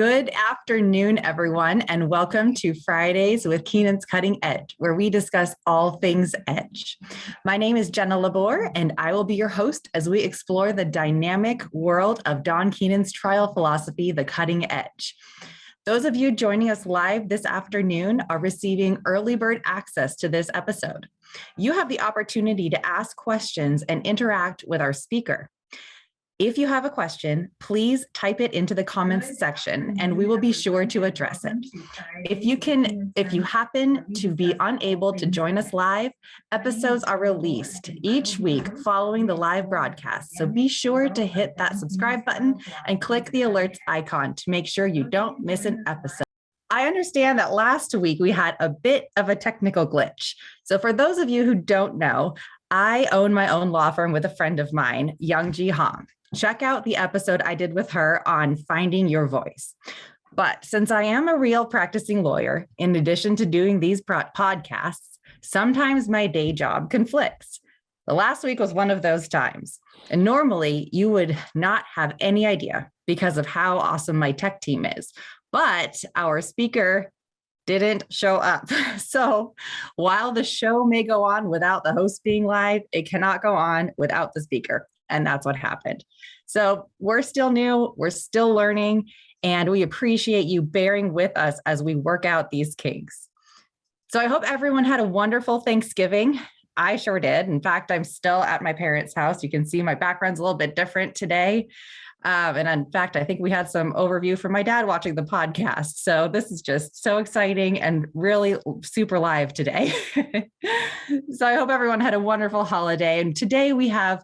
Good afternoon, everyone, and welcome to Fridays with Keenan's Cutting Edge, where we discuss all things edge. My name is Jenna Labor, and I will be your host as we explore the dynamic world of Don Keenan's trial philosophy, the cutting edge. Those of you joining us live this afternoon are receiving early bird access to this episode. You have the opportunity to ask questions and interact with our speaker. If you have a question, please type it into the comments section and we will be sure to address it. If you happen to be unable to join us live, episodes are released each week following the live broadcast. So be sure to hit that subscribe button and click the alerts icon to make sure you don't miss an episode. I understand that last week we had a bit of a technical glitch. So for those of you who don't know, I own my own law firm with a friend of mine, Young Ji Hong. Check out the episode I did with her on finding your voice. But since I am a real practicing lawyer, in addition to doing these podcasts, sometimes my day job conflicts. The last week was one of those times. And normally you would not have any idea because of how awesome my tech team is. But our speaker didn't show up. So while the show may go on without the host being live, it cannot go on without the speaker. And that's what happened. So we're still new, we're still learning, and we appreciate you bearing with us as we work out these kinks. So I hope everyone had a wonderful Thanksgiving. I sure did. In fact, I'm still at my parents' house. You can see my background's a little bit different today. And in fact, I think we had some overview from my dad watching the podcast. So this is just so exciting and really super live today. So I hope everyone had a wonderful holiday. And today we have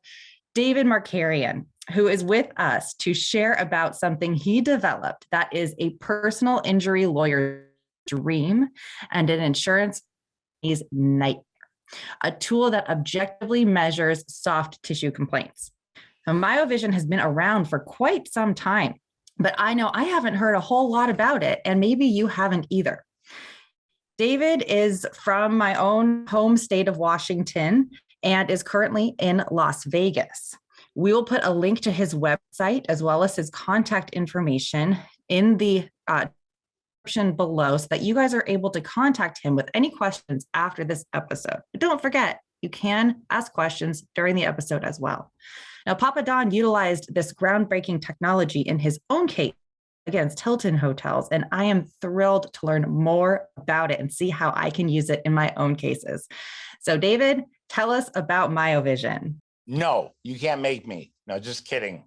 David Marcarian, who is with us to share about something he developed that is a personal injury lawyer's dream and an insurance company's nightmare, a tool that objectively measures soft tissue complaints. Now, MyoVision has been around for quite some time, but I know I haven't heard a whole lot about it, and maybe you haven't either. David is from my own home state of Washington and is currently in Las Vegas. We will put a link to his website as well as his contact information in the description below so that you guys are able to contact him with any questions after this episode. But don't forget, you can ask questions during the episode as well. Now, Papa Don utilized this groundbreaking technology in his own case against Hilton hotels, and I am thrilled to learn more about it and see how I can use it in my own cases. So David, tell us about MyoVision. No, you can't make me. No, just kidding.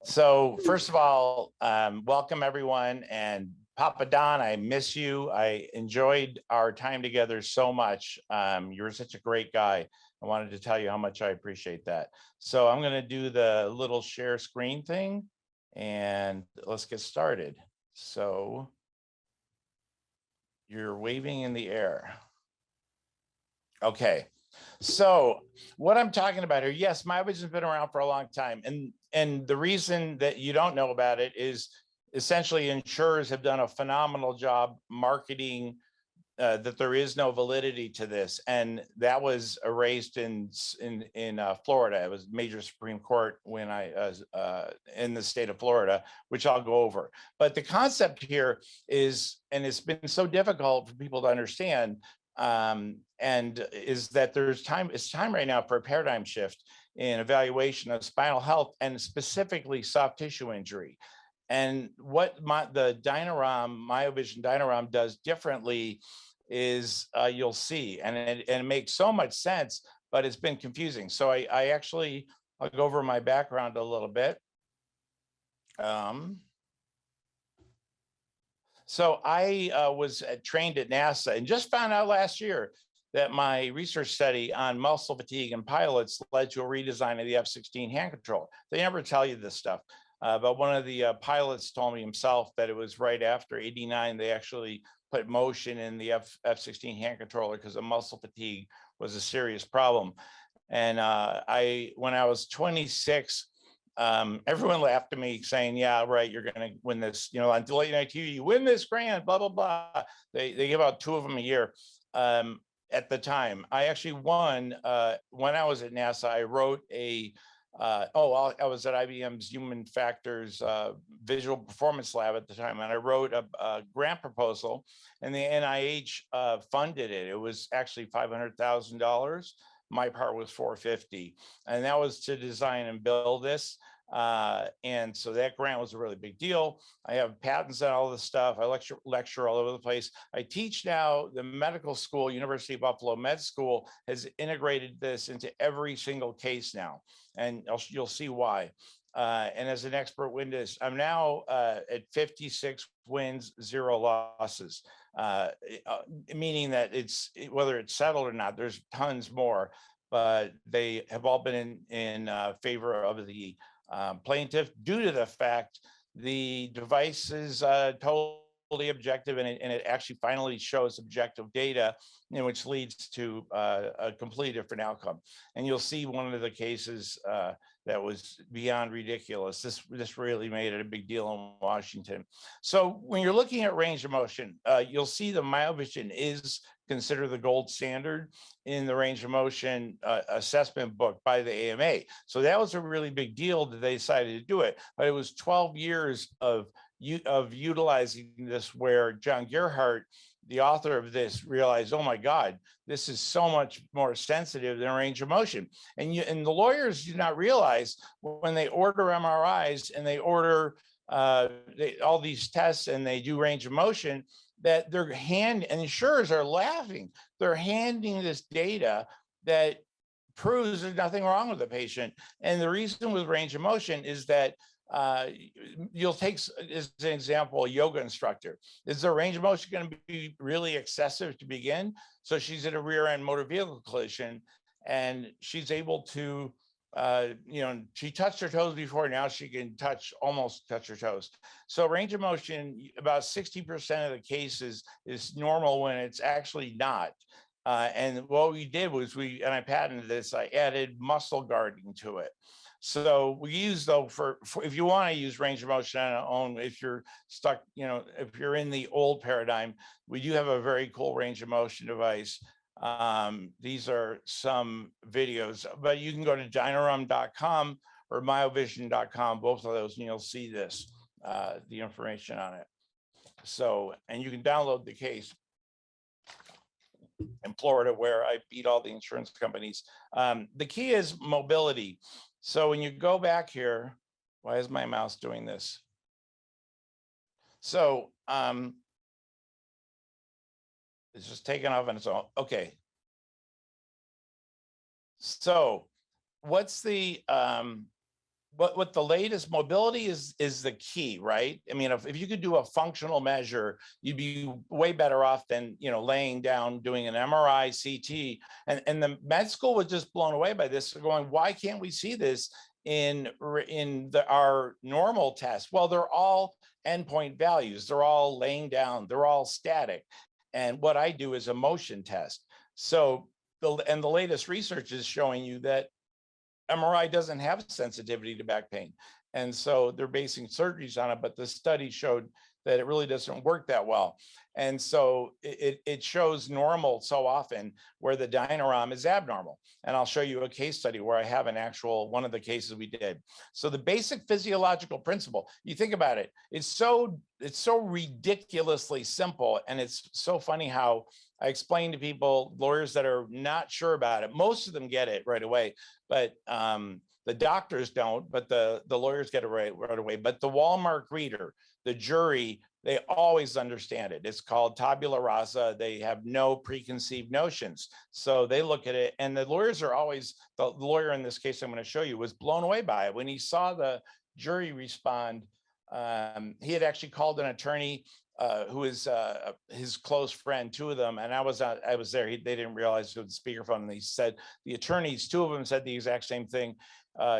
So first of all, welcome everyone. And Papa Don, I miss you. I enjoyed our time together so much. You're such a great guy. I wanted to tell you how much I appreciate that. So I'm going to do the little share screen thing and let's get started. So you're waving in the air. Okay. So what I'm talking about here, yes, MyoVision has been around for a long time. And the reason that you don't know about it is essentially insurers have done a phenomenal job marketing that there is no validity to this. And that was erased in Florida. It was major Supreme Court when I was in the state of Florida, which I'll go over. But the concept here is, and it's been so difficult for people to understand, and is that it's time right now for a paradigm shift in evaluation of spinal health and specifically soft tissue injury. And what the DynaROM, MyoVision DynaROM does differently is you'll see, and it makes so much sense, but it's been confusing. So I'll go over my background a little bit. So I was trained at NASA and just found out last year that my research study on muscle fatigue in pilots led to a redesign of the F-16 hand control. They never tell you this stuff, but one of the pilots told me himself that it was right after '89 they actually put motion in the F-16 hand controller because the muscle fatigue was a serious problem. And when I was 26, everyone laughed at me saying, yeah, right, you're going to win this, on late night TV, you win this grant, blah, blah, blah. They give out 2 of them a year. At the time, I actually won when I was at NASA. I wrote a I was at IBM's Human Factors Visual Performance Lab at the time, and I wrote a grant proposal, and the NIH funded it. It was actually $500,000. My part was $450,000, and that was to design and build this. And so that grant was a really big deal. I have patents on all this stuff. I lecture all over the place. I teach now. The medical school, University of Buffalo Med School, has integrated this into every single case now, and you'll see why. And as an expert witness, I'm now at 56 wins, 0 losses, meaning that whether it's settled or not, there's tons more, but they have all been in favor of the plaintiff due to the fact the device is totally objective, and it actually finally shows objective data, which leads to a completely different outcome. And you'll see one of the cases that was beyond ridiculous. This really made it a big deal in Washington. So when you're looking at range of motion, you'll see the MyoVision is considered the gold standard in the range of motion assessment book by the AMA. So that was a really big deal that they decided to do it. But it was 12 years of utilizing this, where John Gerhardt, the author of this, realized, oh my God, this is so much more sensitive than range of motion. And the lawyers do not realize when they order MRIs and they order all these tests and they do range of motion, that and insurers are laughing. They're handing this data that proves there's nothing wrong with the patient. And the reason with range of motion is that you'll take, as an example, a yoga instructor. Is their range of motion going to be really excessive to begin? So she's in a rear end motor vehicle collision, and she's able to, she touched her toes before. Now she can almost touch her toes. So range of motion, about 60% of the cases is normal when it's actually not. And what we did was and I patented this, I added muscle guarding to it. So we use, though, for if you want to use range of motion on your own, if you're stuck, if you're in the old paradigm, we do have a very cool range of motion device. These are some videos, but you can go to dynarom.com or myovision.com, both of those, and you'll see this, the information on it. So, and you can download the case in Florida, where I beat all the insurance companies. The key is mobility. So when you go back here, why is my mouse doing this? So it's just taken off on its own. Okay. So what's the what the latest mobility is the key, right? I mean, if you could do a functional measure, you'd be way better off than laying down doing an MRI, CT, and the med school was just blown away by this. They're going, why can't we see this in our normal tests? Well, they're all endpoint values. They're all laying down. They're all static. And what I do is a motion test. So the latest research is showing you that MRI doesn't have sensitivity to back pain. And so they're basing surgeries on it, but the study showed that it really doesn't work that well. And so it shows normal so often where the DynaROM is abnormal. And I'll show you a case study where I have one of the cases we did. So the basic physiological principle, you think about it, it's so ridiculously simple. And it's so funny how I explain to people, lawyers that are not sure about it, most of them get it right away, but the doctors don't, but the lawyers get it right away. But the Walmart greeter, the jury, they always understand it. It's called tabula rasa. They have no preconceived notions. So they look at it, and the lawyers are always, the lawyer in this case I'm going to show you was blown away by it. When he saw the jury respond, he had actually called an attorney who is his close friend, two of them, and I was there. They didn't realize it was speakerphone, and he said the attorneys, two of them said the exact same thing.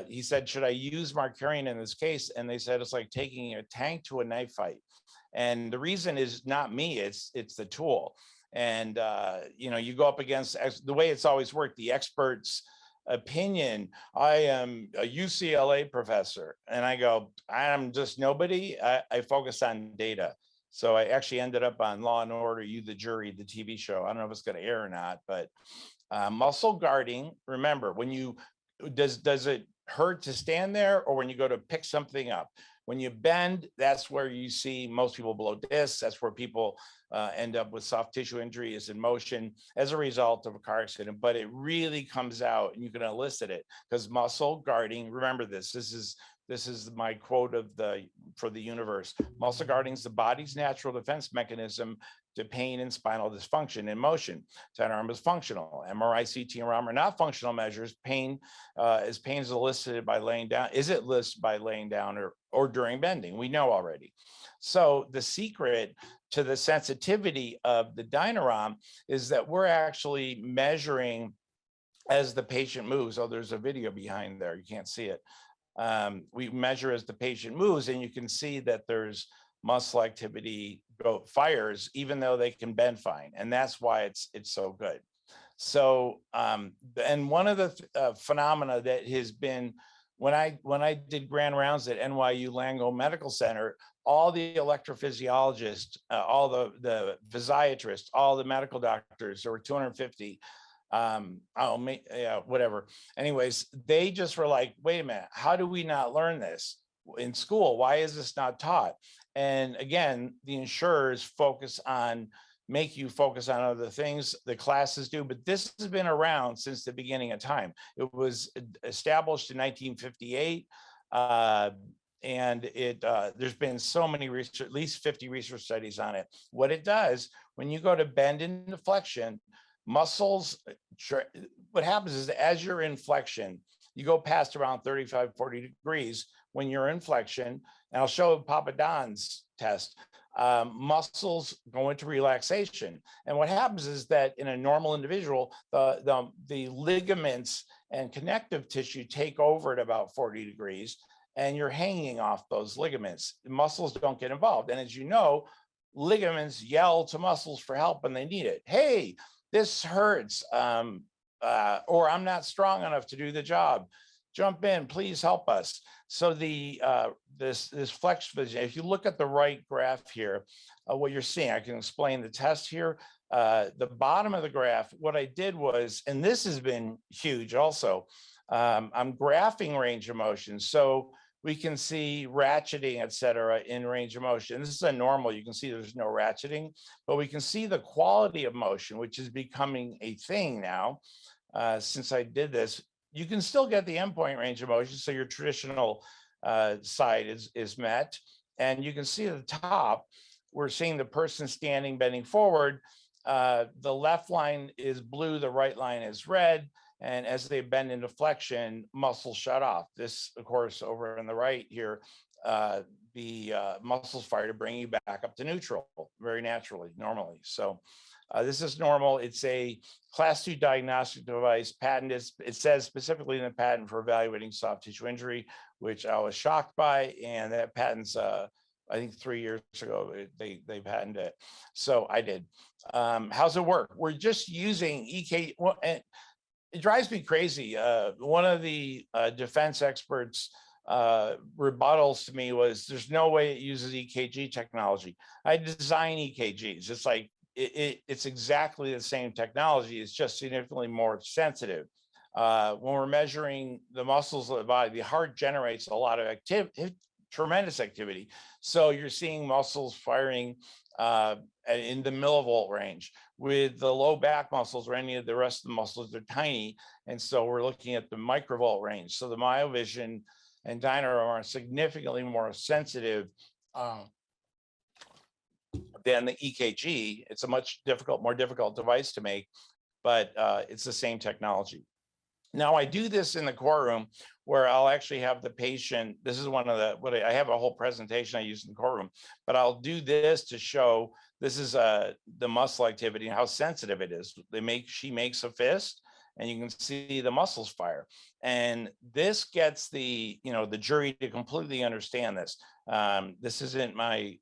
He said, "Should I use Marcarian in this case?" And they said it's like taking a tank to a knife fight. And the reason is not me; it's the tool. And you go up against the way it's always worked. The experts' opinion. I am a UCLA professor, and I go, I'm just nobody. I focus on data. So I actually ended up on Law and Order, You the Jury, the TV show. I don't know if it's going to air or not, but muscle guarding. Remember, when you does it hurt to stand there or when you go to pick something up. When you bend, that's where you see most people blow discs. That's where people end up with soft tissue injury is in motion as a result of a car accident. But it really comes out, and you can elicit it because muscle guarding. Remember this. This is my quote for the universe. Muscle guarding is the body's natural defense mechanism to pain and spinal dysfunction in motion. DynaROM is functional. MRI, CT, and ROM are not functional measures. Pain is elicited by laying down. Is it elicited by laying down or during bending? We know already. So the secret to the sensitivity of the DynaROM is that we're actually measuring as the patient moves. Oh, there's a video behind there. You can't see it. We measure as the patient moves, and you can see that there's muscle activity fires, even though they can bend fine. And that's why it's so good. So, and one of the phenomena that has been, when I did grand rounds at NYU Langone Medical Center, all the electrophysiologists, all the physiatrists, all the medical doctors, there were 250, whatever. Anyways, they just were like, wait a minute, how do we not learn this in school? Why is this not taught? And again, the insurers make you focus on other things, the classes do, but this has been around since the beginning of time. It was established in 1958, and there's been so many research, at least 50 research studies on it. What it does, when you go to bend and flexion, muscles, what happens is that as you're in flexion, you go past around 35, 40 degrees when you're in flexion, and I'll show Papa Don's test, muscles go into relaxation. And what happens is that in a normal individual, the ligaments and connective tissue take over at about 40 degrees, and you're hanging off those ligaments. The muscles don't get involved. And as you know, ligaments yell to muscles for help when they need it. Hey, this hurts, or I'm not strong enough to do the job. Jump in, please help us. So this flex vision, if you look at the right graph here, what you're seeing, I can explain the test here. The bottom of the graph, what I did was, and this has been huge also, I'm graphing range of motion. So we can see ratcheting, et cetera, in range of motion. This is a normal, you can see there's no ratcheting, but we can see the quality of motion, which is becoming a thing now. Since I did this, you can still get the endpoint range of motion. So your traditional side is met. And you can see at the top, we're seeing the person standing, bending forward. The left line is blue, the right line is red. And as they bend into flexion, muscles shut off. This, of course, over on the right here, the muscles fire to bring you back up to neutral very naturally, normally. So this is normal. It's a class 2 diagnostic device. Patented. It says specifically in the patent for evaluating soft tissue injury, which I was shocked by. And that patent's, I think 3 years ago, they patented it. So I did. How's it work? We're just using EK. Well, and it drives me crazy. One of the defense experts' rebuttals to me was, there's no way it uses EKG technology. I design EKGs. It's like, it's exactly the same technology. It's just significantly more sensitive. When we're measuring the muscles of the body, the heart generates a lot of activity, tremendous activity. So you're seeing muscles firing in the millivolt range. With the low back muscles or any of the rest of the muscles, they're tiny. And so we're looking at the microvolt range. So the MyoVision and DynaROM are significantly more sensitive than the EKG. It's a much more difficult device to make, but it's the same technology. Now I do this in the courtroom where I'll actually have the patient. This is one of I have a whole presentation I use in the courtroom, but I'll do this to show, this is the muscle activity and how sensitive it is. She makes a fist and you can see the muscles fire. And this gets the jury to completely understand this. This isn't my,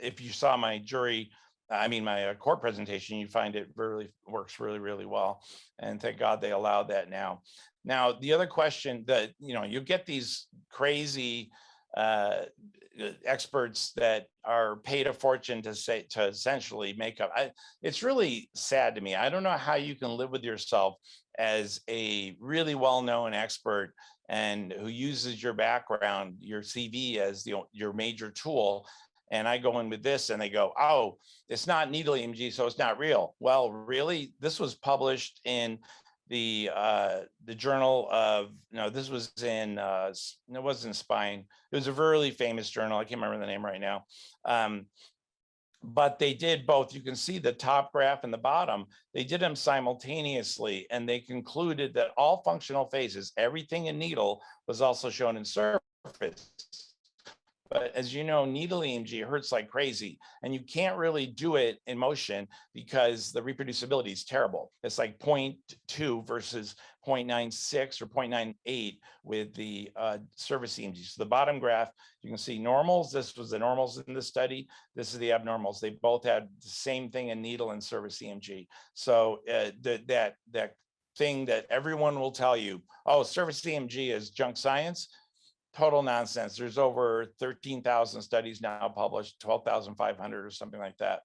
if you saw my my court presentation, you find it really works really, really well. And thank God they allowed that now. Now, the other question that, you get these crazy experts that are paid a fortune to essentially make up. It's really sad to me. I don't know how you can live with yourself as a really well-known expert and who uses your background, your CV as your major tool. And I go in with this and they go, oh, it's not needle EMG, so it's not real. Well, really, this was published in the journal of, no, this was in, it wasn't Spine. It was a really famous journal. I can't remember the name right now. But they did both. You can see the top graph and the bottom. They did them simultaneously, and they concluded that all functional phases, everything in needle, was also shown in surface. But as you know, needle EMG hurts like crazy, and you can't really do it in motion because the reproducibility is terrible. It's like 0.2 versus 0.96 or 0.98 with the surface EMG. So the bottom graph, you can see normals. This was the normals in the study. This is the abnormals. They both had the same thing in needle and surface EMG. So that thing that everyone will tell you, oh, surface EMG is junk science. Total nonsense. There's over 13,000 studies now published, 12,500 or something like that.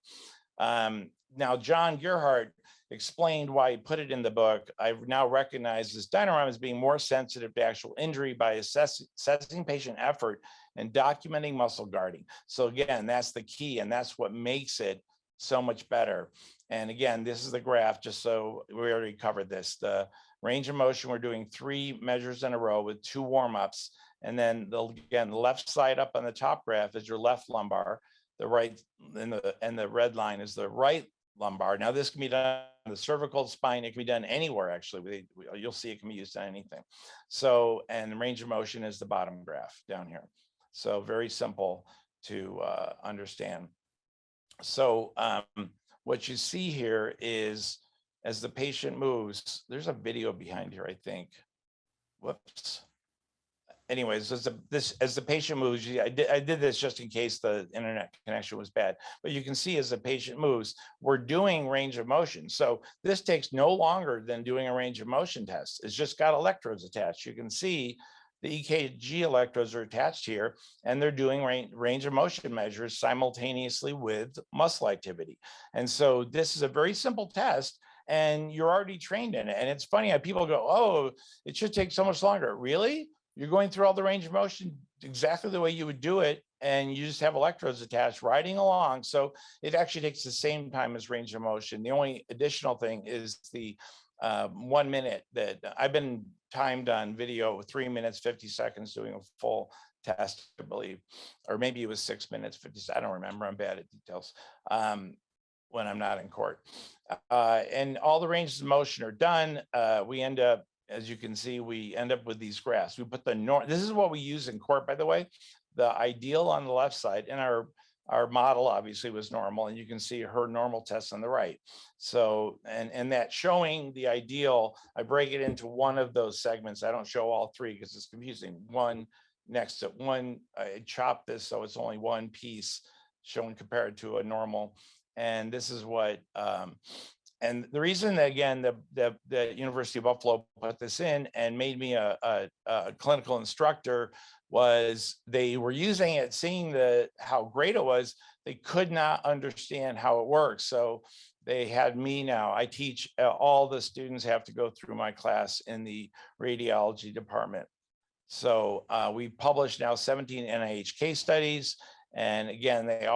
Now, John Gerhardt explained why he put it in the book. I now recognize this DynaROM as being more sensitive to actual injury by assessing patient effort and documenting muscle guarding. So again, that's the key, and that's what makes it so much better. And again, this is the graph, just so we already covered this. The range of motion, we're doing 3 measures in a row with 2 warm-ups. And then again, the left side up on the top graph is your left lumbar. The right and the red line is the right lumbar. Now this can be done on the cervical spine. It can be done anywhere, actually. You'll see it can be used on anything. So, and the range of motion is the bottom graph down here. So very simple to understand. So what you see here is as the patient moves, there's a video behind here, I think. Whoops. Anyways, as the patient moves, I did this just in case the internet connection was bad, but you can see as the patient moves, we're doing range of motion. So this takes no longer than doing a range of motion test. It's just got electrodes attached. You can see the EKG electrodes are attached here, and they're doing range of motion measures simultaneously with muscle activity. And so this is a very simple test, and you're already trained in it. And it's funny how people go, oh, it should take so much longer. Really? You're going through all the range of motion exactly the way you would do it, and you just have electrodes attached riding along. So it actually takes the same time as range of motion. The only additional thing is the 1 minute that I've been timed on video, 3 minutes, 50 seconds doing a full test, I believe, or maybe it was 6 minutes, 50. I don't remember. I'm bad at details when I'm not in court. And all the ranges of motion are done. We end up, as you can see, we end up with these graphs. We put this is what we use in court, by the way, the ideal on the left side, and our model obviously was normal, and you can see her normal test on the right. So, and that showing the ideal, I break it into one of those segments. I don't show all 3 because it's confusing. One next to one, I chop this so it's only one piece shown compared to a normal. And this is what, and the reason that, again, the University of Buffalo put this in and made me a clinical instructor was they were using it, seeing how great it was. They could not understand how it works. So they had me now. I teach, all the students have to go through my class in the radiology department. So we published now 17 NIH case studies. And again, they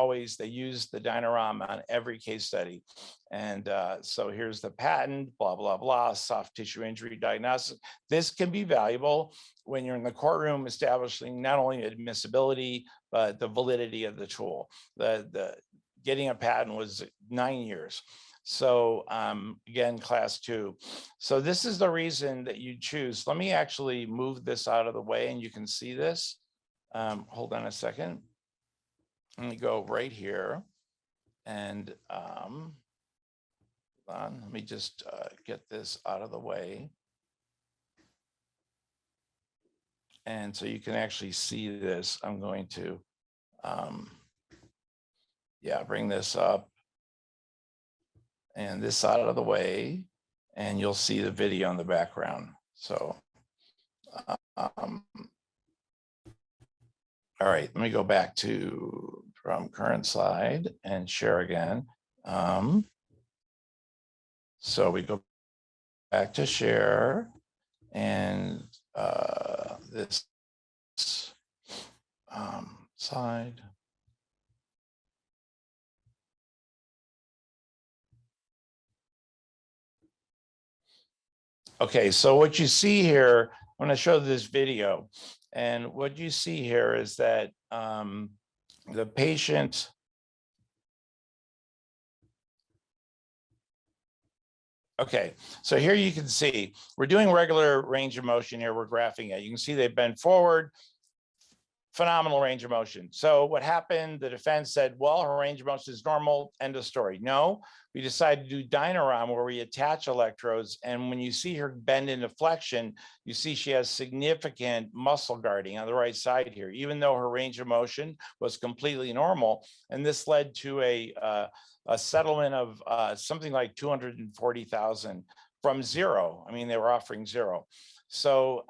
use the DynaROM on every case study. And so here's the patent, blah, blah, blah, soft tissue injury diagnosis. This can be valuable when you're in the courtroom establishing not only admissibility, but the validity of the tool. The getting a patent was 9 years. So again, class 2. So this is the reason that you choose. Let me actually move this out of the way and you can see this. Hold on a second. Let me go right here and hold on. Let me just get this out of the way. And so you can actually see this. I'm going to, bring this up and this out of the way, and you'll see the video in the background. So, All right, let me go back to from current slide and share again. So we go back to share and this slide. Okay, so what you see here, I'm going to show this video, and what you see here is that the patient. Okay, so here you can see we're doing regular range of motion here. We're graphing it. You can see they bend forward, phenomenal range of motion. So what happened, the defense said, well, her range of motion is normal, end of story. No, we decided to do DynaROM where we attach electrodes. And when you see her bend into flexion, you see she has significant muscle guarding on the right side here, even though her range of motion was completely normal. And this led to a settlement of something like 240,000 from zero. I mean, they were offering zero. So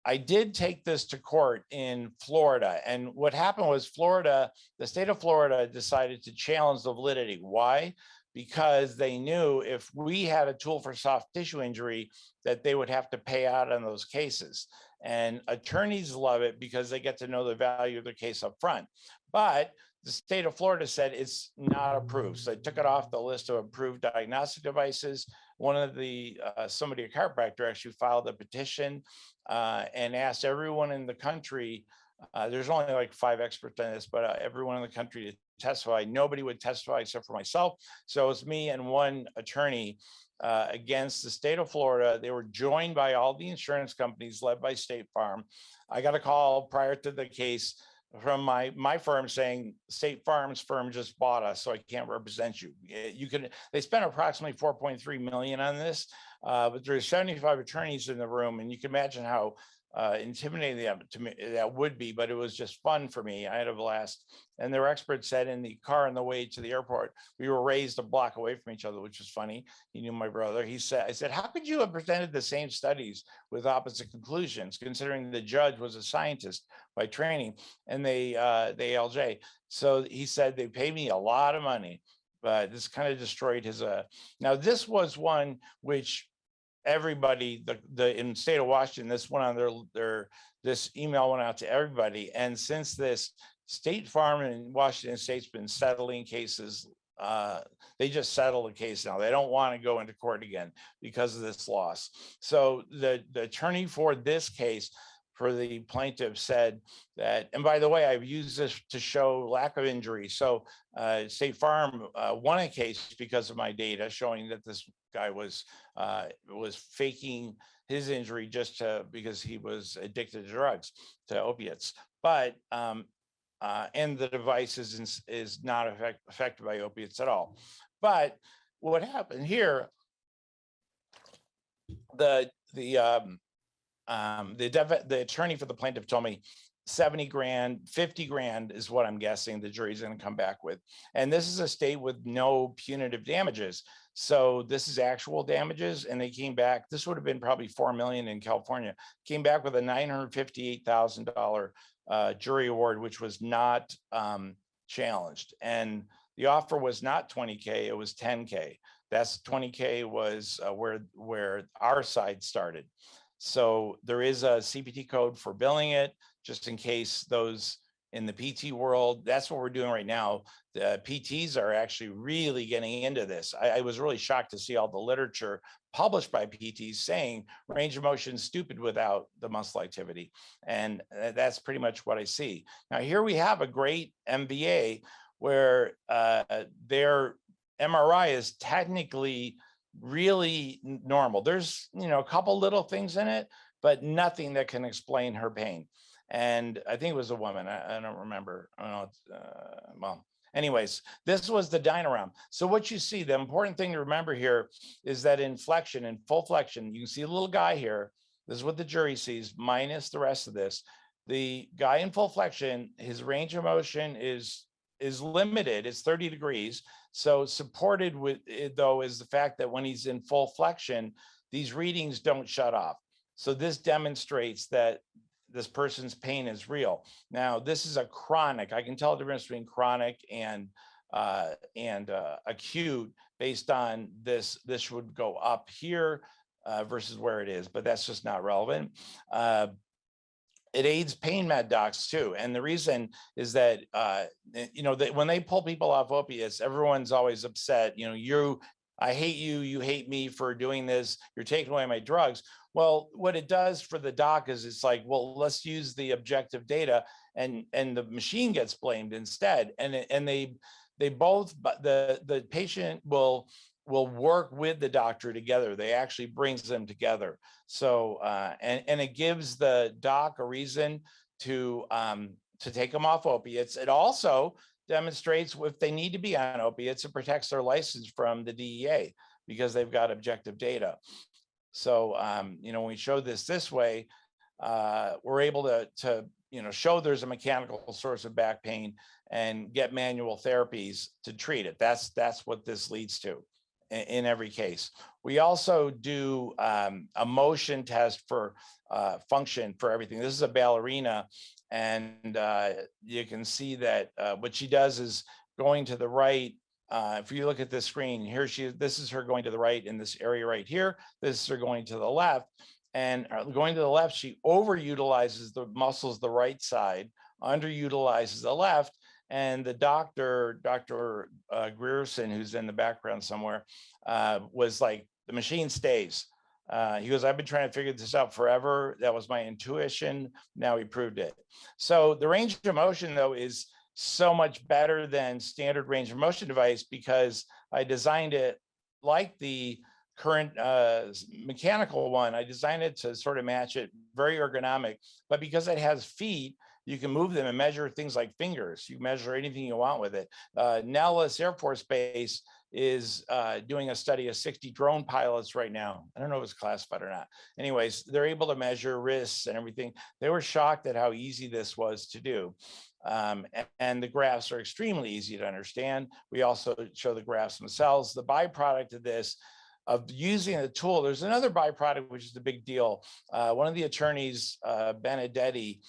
I did take this to court in Florida. And what happened was the state of Florida decided to challenge the validity. Why? Because they knew if we had a tool for soft tissue injury, that they would have to pay out on those cases. And attorneys love it because they get to know the value of their case up front. But the state of Florida said it's not approved. So they took it off the list of approved diagnostic devices. One of the, somebody, a chiropractor, actually filed a petition and asked everyone in the country, there's only like 5 experts on this, but everyone in the country to testify. Nobody would testify except for myself. So it's me and one attorney against the state of Florida. They were joined by all the insurance companies led by State Farm. I got a call prior to the case from my firm saying State Farm's firm just bought us, so I can't represent you. They spent approximately 4.3 million on this, but there's 75 attorneys in the room, and you can imagine how intimidating that would be, but it was just fun for me. I had a blast. And their expert said in the car on the way to the airport, we were raised a block away from each other, which was funny. He knew my brother. I said, how could you have presented the same studies with opposite conclusions, considering the judge was a scientist by training and the ALJ? So he said, they paid me a lot of money, but this kind of destroyed his, now this was one which everybody, in the state of Washington, this went on this email went out to everybody. And since this, State Farm in Washington State's been settling cases. They just settled a case now. They don't want to go into court again because of this loss. So the attorney for this case for the plaintiff said that, and by the way, I've used this to show lack of injury. So State Farm won a case because of my data showing that this guy was faking his injury just because he was addicted to drugs, to opiates. But and the device is not affected by opiates at all. But what happened here, the attorney for the plaintiff told me 70 grand, 50 grand is what I'm guessing the jury's going to come back with. And this is a state with no punitive damages. So this is actual damages. And they came back, this would have been probably 4 million in California, came back with a $958,000 jury award, which was not challenged. And the offer was not 20K, it was 10K. That's 20K was where our side started. So there is a CPT code for billing it, just in case those in the PT world, that's what we're doing right now. The PTs are actually really getting into this. I was really shocked to see all the literature published by PTs saying range of motion is stupid without the muscle activity. And that's pretty much what I see. Now here we have a great MVA where their MRI is technically really normal. There's, a couple little things in it, but nothing that can explain her pain. And I think it was a woman. I don't remember. I don't know. Well, anyways, this was the DynaROM. So what you see, the important thing to remember here is that in flexion, in full flexion, you can see a little guy here. This is what the jury sees minus the rest of this. The guy in full flexion, his range of motion is limited. It's 30 degrees. So supported with it, though, is the fact that when he's in full flexion, these readings don't shut off. So this demonstrates that this person's pain is real. Now, this is a chronic. I can tell the difference between chronic and acute based on this. This would go up here versus where it is, but that's just not relevant. It aids pain med docs too. And the reason is that, when they pull people off opiates, everyone's always upset. I hate you, you hate me for doing this. You're taking away my drugs. Well, what it does for the doc is it's like, well, let's use the objective data, and the machine gets blamed instead. And they both, but the patient will work with the doctor together. They actually brings them together. So, and it gives the doc a reason to take them off opiates. It also demonstrates if they need to be on opiates, it protects their license from the DEA because they've got objective data. So, when we show this way, we're able to show there's a mechanical source of back pain and get manual therapies to treat it. That's what this leads to in every case. We also do a motion test for function for everything. This is a ballerina, and you can see that what she does is going to the right. If you look at this screen here, this is her going to the right in this area right here. This is her going to the left. And going to the left, she overutilizes the muscles the right side, underutilizes the left. And the Dr. Grierson, who's in the background somewhere, was like, the machine stays. He goes, I've been trying to figure this out forever. That was my intuition. Now he proved it. So the range of motion, though, is so much better than standard range of motion device because I designed it like the current mechanical one. I designed it to sort of match it, very ergonomic, but because it has feet, you can move them and measure things like fingers. You measure anything you want with it. Nellis Air Force Base is doing a study of 60 drone pilots right now. I don't know if it's classified or not. Anyways, they're able to measure wrists and everything. They were shocked at how easy this was to do. And the graphs are extremely easy to understand. We also show the graphs themselves. The byproduct of this, of using the tool, there's another byproduct, which is the big deal. One of the attorneys, Benedetti,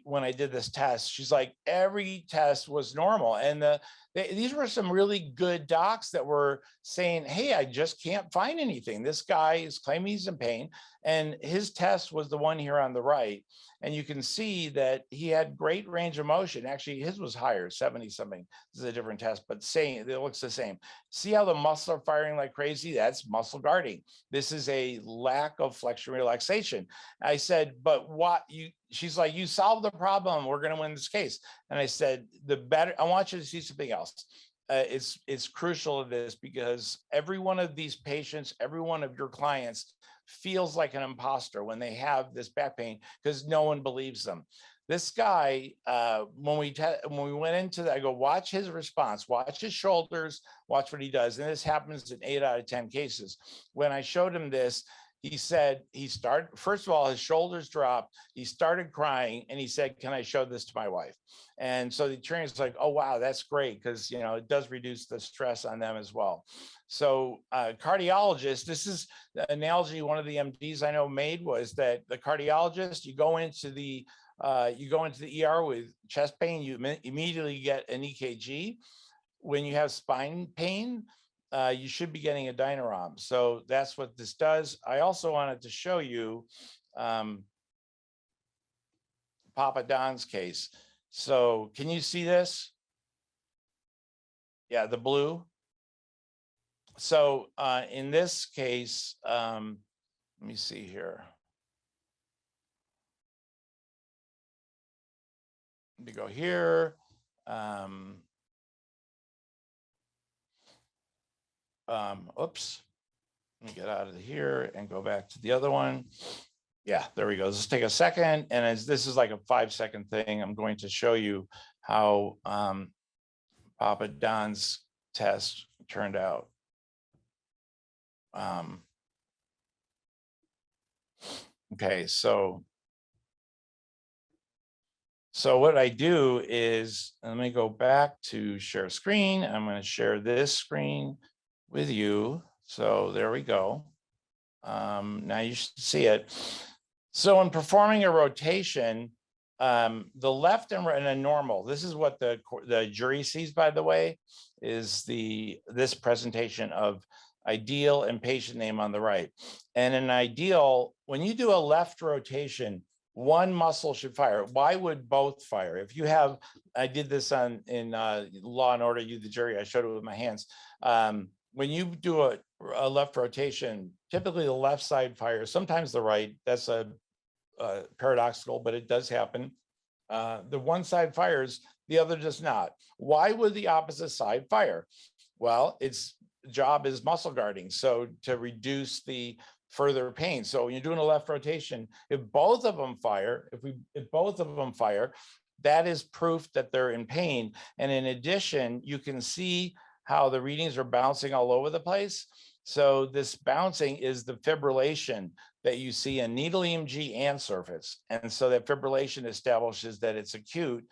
when I did this test, she's like, every test was normal. And these were some really good docs that were saying, hey, I just can't find anything. This guy is claiming he's in pain. And his test was the one here on the right. And you can see that he had great range of motion. Actually, his was higher, 70 something. This is a different test, but it looks the same. See how the muscles are firing like crazy? That's muscle guarding. This is a lack of flexion relaxation. I said, but what she's like, you solved the problem. We're going to win this case. And I said, I want you to see something else. It's crucial to this because every one of these patients, every one of your clients feels like an imposter when they have this back pain because no one believes them. This guy, when we went into that, I go, watch his response, watch his shoulders, watch what he does. And this happens in 8 out of 10 cases. When I showed him this, he said first of all, his shoulders dropped. He started crying and he said, can I show this to my wife? And so the attorney was like, oh, wow, that's great. Because, it does reduce the stress on them as well. So cardiologist, this is the analogy one of the MDs I know made was that the cardiologist, you go into the ER with chest pain, you immediately get an EKG. When you have spine pain, you should be getting a DynaROM. So that's what this does. I also wanted to show you Papa Don's case. So can you see this? Yeah, the blue. So in this case, let me see here. Let me go here. Oops, let me get out of here and go back to the other one. Yeah, there we go. Let's take a second. And as this is like a 5-second thing, I'm going to show you how Papa Don's test turned out. Okay, so what I do is, let me go back to share screen. I'm going to share this screen with you. So there we go. Now you should see it. So in performing a rotation, the left and right in a normal, this is what the jury sees, by the way, is this presentation of ideal and patient name on the right. And in ideal, when you do a left rotation, one muscle should fire. Why would both fire? If you have, I did this in Law and Order, You the Jury, I showed it with my hands. When you do a left rotation, typically the left side fires, sometimes the right. That's paradoxical, but it does happen. The one side fires, the other does not. Why would the opposite side fire? Well, its job is muscle guarding, so to reduce the further pain. So when you're doing a left rotation, if both of them fire, if both of them fire, that is proof that they're in pain. And in addition, you can see how the readings are bouncing all over the place. So this bouncing is the fibrillation that you see in needle EMG and surface. And so that fibrillation establishes that it's acute.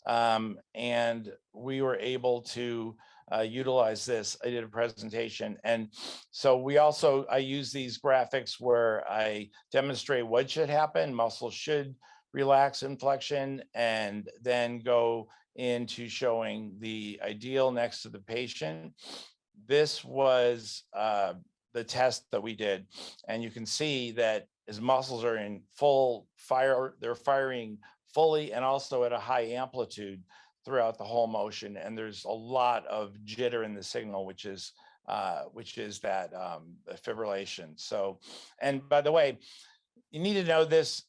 And we were able to utilize this. I did a presentation. And so I use these graphics where I demonstrate what should happen. Muscles should relax in flexion, and then go into showing the ideal next to the patient. This was the test that we did. And you can see that his muscles are in full fire, they're firing fully and also at a high amplitude throughout the whole motion. And there's a lot of jitter in the signal, which is that fibrillation. So, and by the way, you need to know this,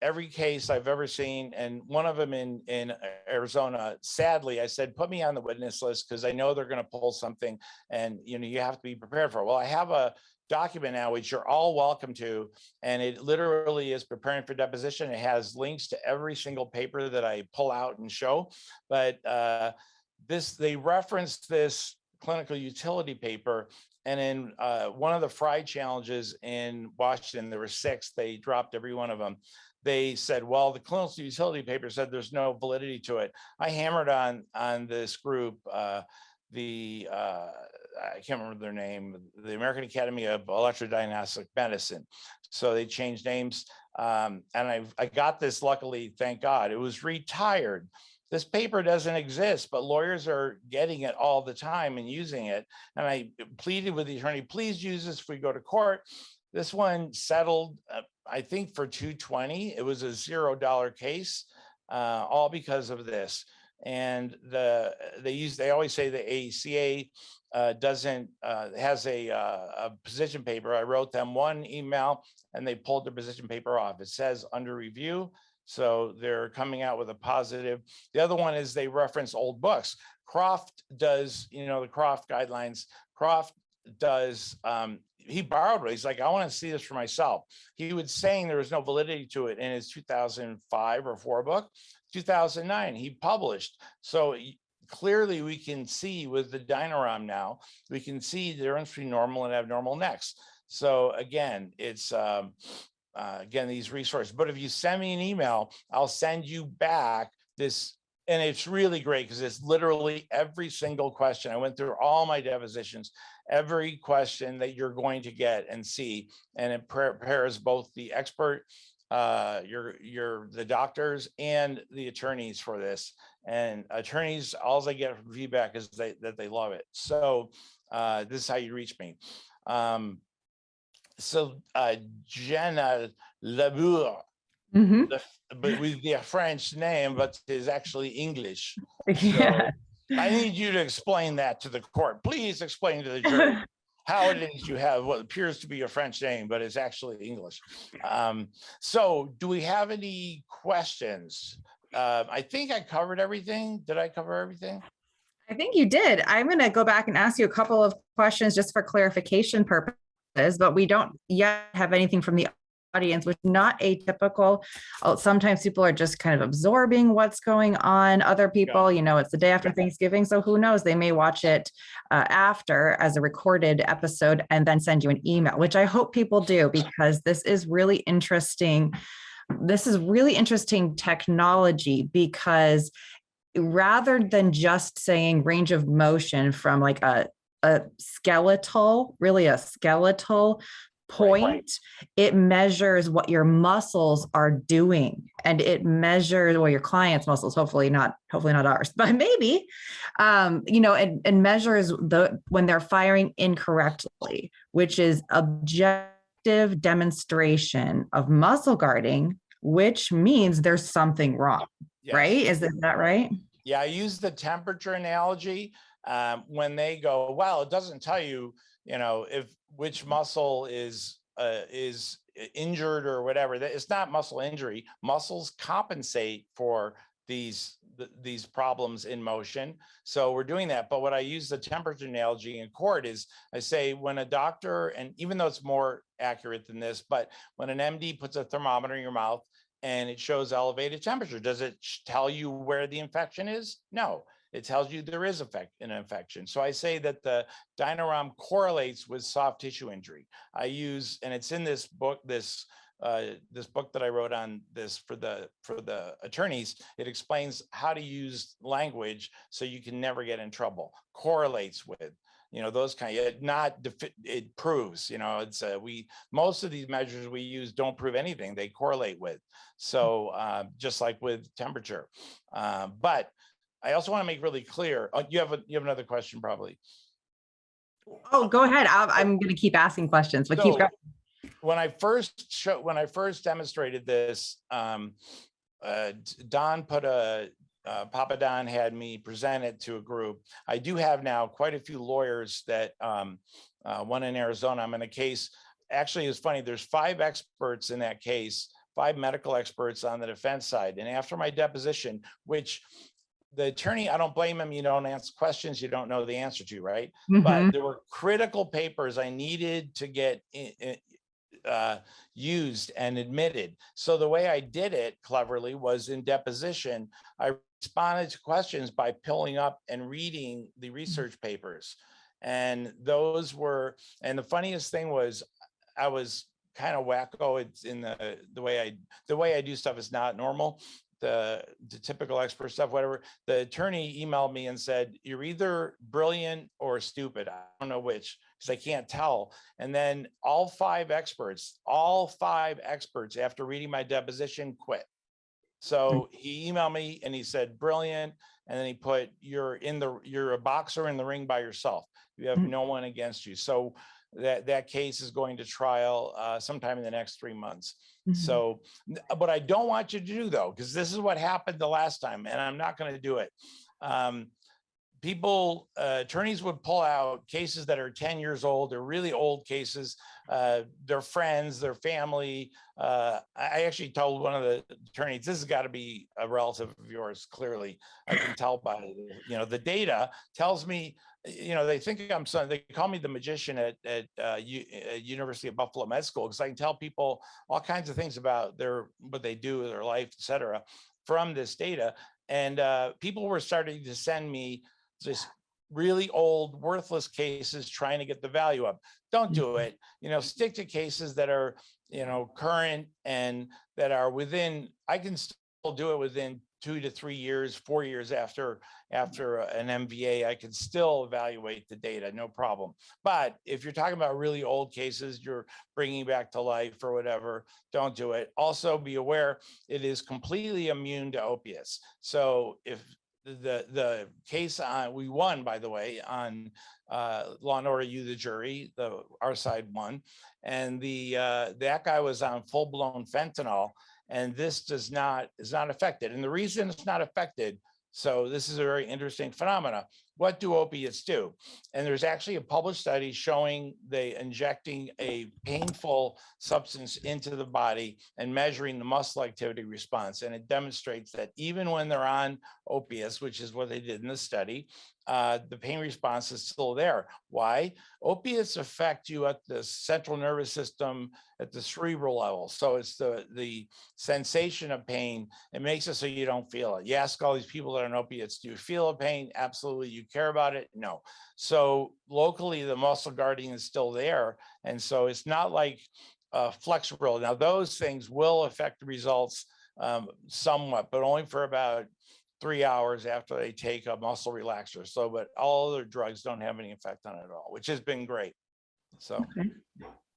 every case I've ever seen, and one of them in Arizona, sadly, I said, put me on the witness list because I know they're going to pull something, and you have to be prepared for it. Well, I have a document now, which you're all welcome to, and it literally is preparing for deposition. It has links to every single paper that I pull out and show, but they referenced this clinical utility paper. And in one of the Fry challenges in Washington, there were 6, they dropped every one of them. They said, well, the clinical utility paper said there's no validity to it. I hammered on this group, I can't remember their name, the American Academy of Electrodiagnostic Medicine. So they changed names. And I got this, luckily, thank God. It was retired. This paper doesn't exist, but lawyers are getting it all the time and using it. And I pleaded with the attorney, please use this if we go to court. This one settled, I think, for $220. It was a $0 case, all because of this. And they always say the ACA has a position paper. I wrote them one email and they pulled the position paper off. It says under review. So they're coming out with a positive. The other one is they reference old books. Croft does, the Croft guidelines. Croft does, he borrowed it. He's like, I want to see this for myself. He was saying there was no validity to it in his 2005 or 4 book. 2009, he published. So clearly we can see with the DynaROM now, we can see the difference between normal and abnormal necks. So again, it's, these resources. But if you send me an email, I'll send you back this, and it's really great because it's literally every single question. I went through all my depositions, every question that you're going to get and see, and it prepares both the expert, the doctors and the attorneys for this. And attorneys, all I get from feedback is that they love it. So this is how you reach me. So Jenna Labour, but with the French name, but is actually English. Yeah. So I need you to explain that to the court. Please explain to the jury how it is you have what appears to be a French name, but it's actually English. So do we have any questions? I think I covered everything. Did I cover everything? I think you did. I'm going to go back and ask you a couple of questions just for clarification purposes. But we don't yet have anything from the audience, which is not atypical. Sometimes people are just kind of absorbing what's going on. Other people, it's the day after Thanksgiving. So who knows, they may watch it after as a recorded episode and then send you an email, which I hope people do, because this is really interesting. This is really interesting technology, because rather than just saying range of motion from like a skeletal point, it measures what your muscles are doing, and it measures, well, your client's muscles, hopefully not ours, but maybe, and measures when they're firing incorrectly, which is objective demonstration of muscle guarding, which means there's something wrong. Yes. Right? Is that right? Yeah, I use the temperature analogy when they go, well, it doesn't tell you, if which muscle is injured or whatever. It's not muscle injury. Muscles compensate for these problems in motion. So we're doing that. But what I use the temperature analogy in court is I say when a doctor, and even though it's more accurate than this, but when an MD puts a thermometer in your mouth and it shows elevated temperature, does it tell you where the infection is? No. It tells you there is an infection. So I say that the DynaROM correlates with soft tissue injury. I use, and it's in this book, this book that I wrote on this for the attorneys. It explains how to use language so you can never get in trouble. Correlates with, those kind of, it proves, it's most of these measures we use don't prove anything. They correlate with. So just like with temperature, but I also want to make really clear. You have another question, probably. Oh, go ahead. I'm going to keep asking questions, but keep going. When I first demonstrated this, Don Papa Don had me present it to a group. I do have now quite a few lawyers that one in Arizona. I'm in a case. Actually, it's funny. There's 5 experts in that case, 5 medical experts on the defense side. And after my deposition, which the attorney, I don't blame him. You don't answer questions you don't know the answer to, right? Mm-hmm. But there were critical papers I needed to get used and admitted. So the way I did it cleverly was in deposition, I responded to questions by pulling up and reading the research papers. And those were, and the funniest thing was I was kind of wacko. It's in the way I do stuff is not normal. The typical expert stuff, whatever. The attorney emailed me and said, you're either brilliant or stupid. I don't know which, because I can't tell. And then all five experts, after reading my deposition, quit. So he emailed me and he said, brilliant. And then he put, you're a boxer in the ring by yourself. You have no one against you. So that case is going to trial sometime in the next 3 months. So what I don't want you to do, though, because this is what happened the last time, and I'm not going to do it. Attorneys would pull out cases that are 10 years old. They're really old cases. Their friends, their family. I actually told one of the attorneys, this has got to be a relative of yours. Clearly, I can tell by, the data tells me, they think I'm son. They call me the magician at University of Buffalo Med School, because I can tell people all kinds of things about what they do, their life, et cetera, from this data. And people were starting to send me just really old, worthless cases trying to get the value up. Don't do it. Stick to cases that are, current and that are within, I can still do it within 2 to 3 years, 4 years after an MVA, I can still evaluate the data, no problem. But if you're talking about really old cases, you're bringing back to life or whatever, don't do it. Also be aware, it is completely immune to opiates. So if the case we won, by the way, on Law and Order, you the jury, our side won, and that guy was on full-blown fentanyl, and this is not affected. And the reason it's not affected, so this is a very interesting phenomena. What do opiates do? And there's actually a published study showing they injecting a painful substance into the body and measuring the muscle activity response. And it demonstrates that even when they're on opiates, which is what they did in the study, the pain response is still there. Why? Opiates affect you at the central nervous system, at the cerebral level. So it's the sensation of pain. It makes it so you don't feel it. You ask all these people that are on opiates, do you feel a pain? Absolutely. You care about it? No. So locally, the muscle guarding is still there. And so it's not like flexible. Now, those things will affect the results somewhat, but only for about 3 hours after they take a muscle relaxer. So, but all other drugs don't have any effect on it at all, which has been great. So. Okay.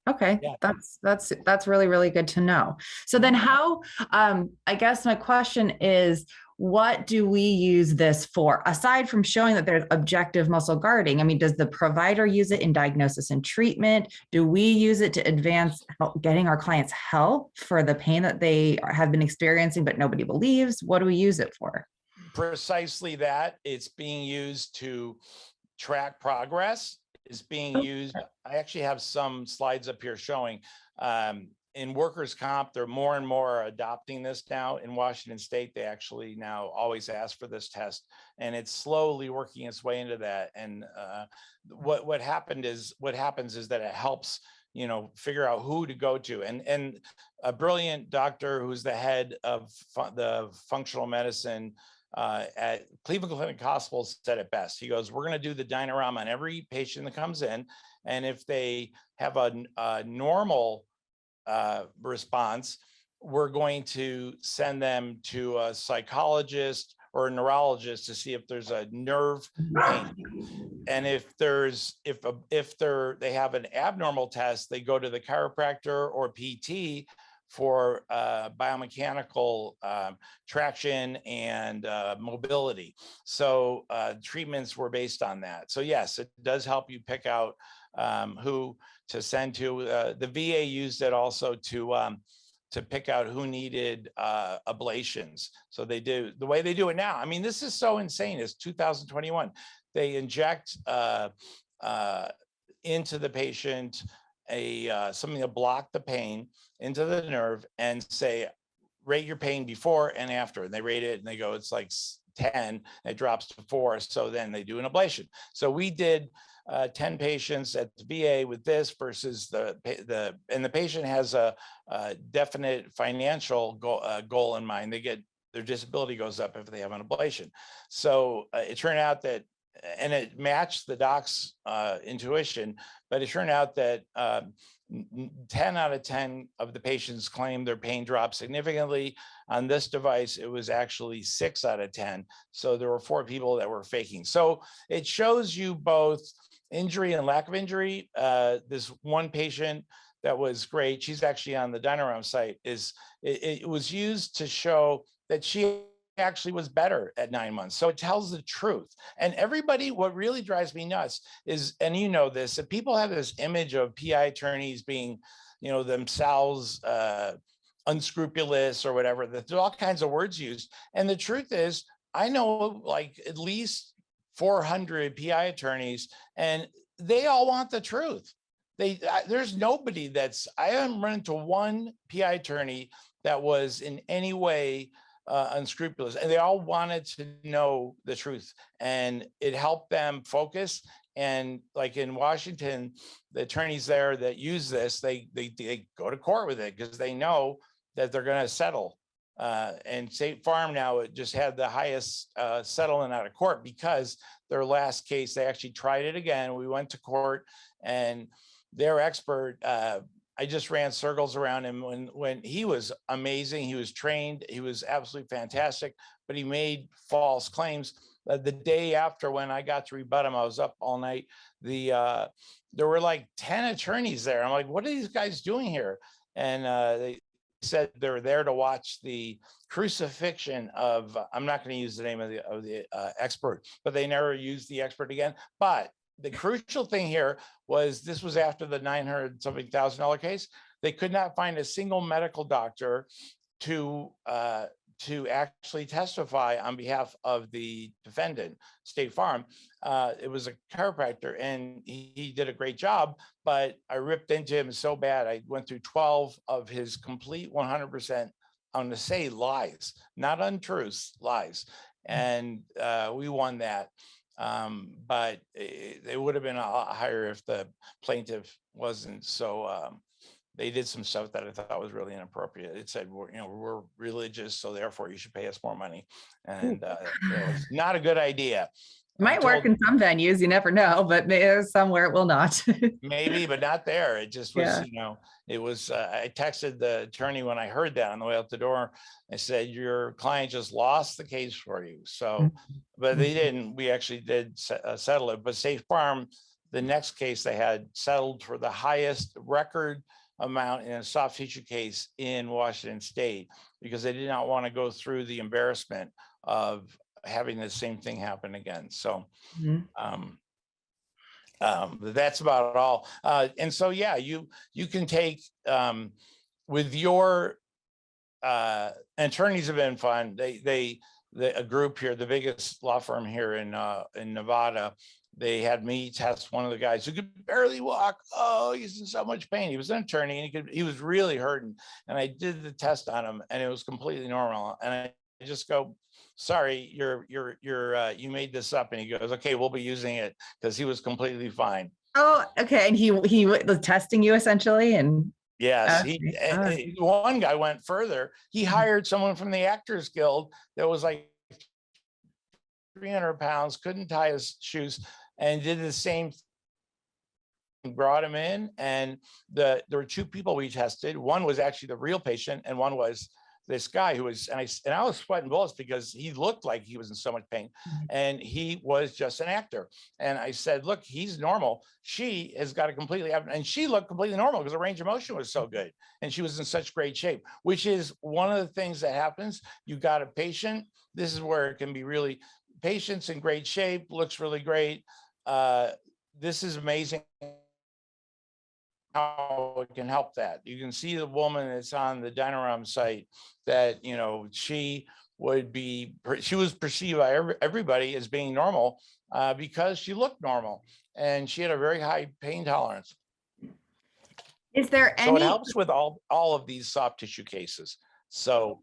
Okay, Yeah. that's really, really good to know. So then how, I guess my question is, what do we use this for? Aside from showing that there's objective muscle guarding, I mean, does the provider use it in diagnosis and treatment? Do we use it to advance getting our clients help for the pain that they have been experiencing, but nobody believes? What do we use it for? Precisely that. It's being used to track progress. Is being used. I actually have some slides up here showing in workers' comp, they're more and more adopting this now. In Washington State, they actually now always ask for this test, and it's slowly working its way into that. And what happens is that it helps, you know, figure out who to go to. And a brilliant doctor who's the head of the functional medicine at Cleveland Clinic Hospital said it best. He goes, we're going to do the DynaROM on every patient that comes in. And if they have a normal response, we're going to send them to a psychologist or a neurologist to see if there's a nerve pain. And if they have an abnormal test, they go to the chiropractor or PT for biomechanical traction and mobility. So treatments were based on that. So yes, it does help you pick out who to send to. The VA used it also to pick out who needed ablations. So they do the way they do it now. I mean, this is so insane. It's 2021. They inject into the patient something to block the pain into the nerve and say, rate your pain before and after. And they rate it and they go, it's like 10, and it drops to 4. So then they do an ablation. So we did 10 patients at the VA with this versus and the patient has a definite financial goal in mind. They get their disability goes up if they have an ablation. So it turned out that, and it matched the doc's intuition, but it turned out that 10 out of 10 of the patients claimed their pain dropped significantly. On this device, it was actually 6 out of 10. So there were 4 people that were faking. So it shows you both injury and lack of injury. This one patient that was great, she's actually on the DynaROM site, it was used to show that she actually was better at 9 months. So it tells the truth. And everybody, what really drives me nuts is, and you know this, that people have this image of PI attorneys being, you know, themselves unscrupulous or whatever. There's all kinds of words used. And the truth is, I know like at least 400 PI attorneys, and they all want the truth. There's nobody I haven't run into one PI attorney that was in any way unscrupulous, and they all wanted to know the truth, and it helped them focus. And like in Washington, the attorneys there that use this, they go to court with it because they know that they're going to settle. And State Farm now, it just had the highest settlement out of court because their last case, they actually tried it again. We went to court, and their expert, I just ran circles around him when he was amazing. He was trained. He was absolutely fantastic, but he made false claims. The day after, when I got to rebut him, I was up all night. There were like 10 attorneys there. I'm like, what are these guys doing here? And they said they were there to watch the crucifixion of, I'm not going to use the name of the expert, but they never used the expert again. But the crucial thing here was this was after the $900-something thousand case. They could not find a single medical doctor to actually testify on behalf of the defendant, State Farm. It was a chiropractor, and he did a great job, but I ripped into him so bad. I went through 12 of his complete 100%, I'm going to say lies, not untruths, lies. And we won that. But it would have been a lot higher if the plaintiff wasn't so, they did some stuff that I thought was really inappropriate. It said, we're religious, so therefore you should pay us more money. And it was not a good idea. It might work in some venues, you never know, but somewhere it will not. Maybe, but not there. It just was, Yeah. It was, I texted the attorney when I heard that on the way out the door. I said, your client just lost the case for you. So, but they didn't. We actually did settle it. But State Farm, the next case they had settled for the highest record amount in a soft tissue case in Washington State, because they did not want to go through the embarrassment of having the same thing happen again. So that's about all. And so, yeah, you can take with your attorneys have been fun. A group here, the biggest law firm here in Nevada, they had me test one of the guys who could barely walk. Oh, he's in so much pain. He was an attorney and he was really hurting. And I did the test on him and it was completely normal. And I just go, sorry, you made this up. And he goes, okay, we'll be using it, because he was completely fine. Oh, okay. And he was testing you essentially, and yes, okay. One guy went further. He hired someone from the Actors Guild that was like 300 pounds, couldn't tie his shoes, and did the same thing. Brought him in, and there were two people we tested. One was actually the real patient, and one was this guy who was, and I was sweating bullets because he looked like he was in so much pain, and he was just an actor. And I said, look, he's normal. She has got a completely, and she looked completely normal because the range of motion was so good, and she was in such great shape, which is one of the things that happens. You got a patient. This is where it can be really, patient's in great shape, looks really great. This is amazing how it can help that. You can see the woman that's on the DynaROM site that, you know, she was perceived by everybody as being normal because she looked normal and she had a very high pain tolerance. Is there any? So it helps with all of these soft tissue cases. So.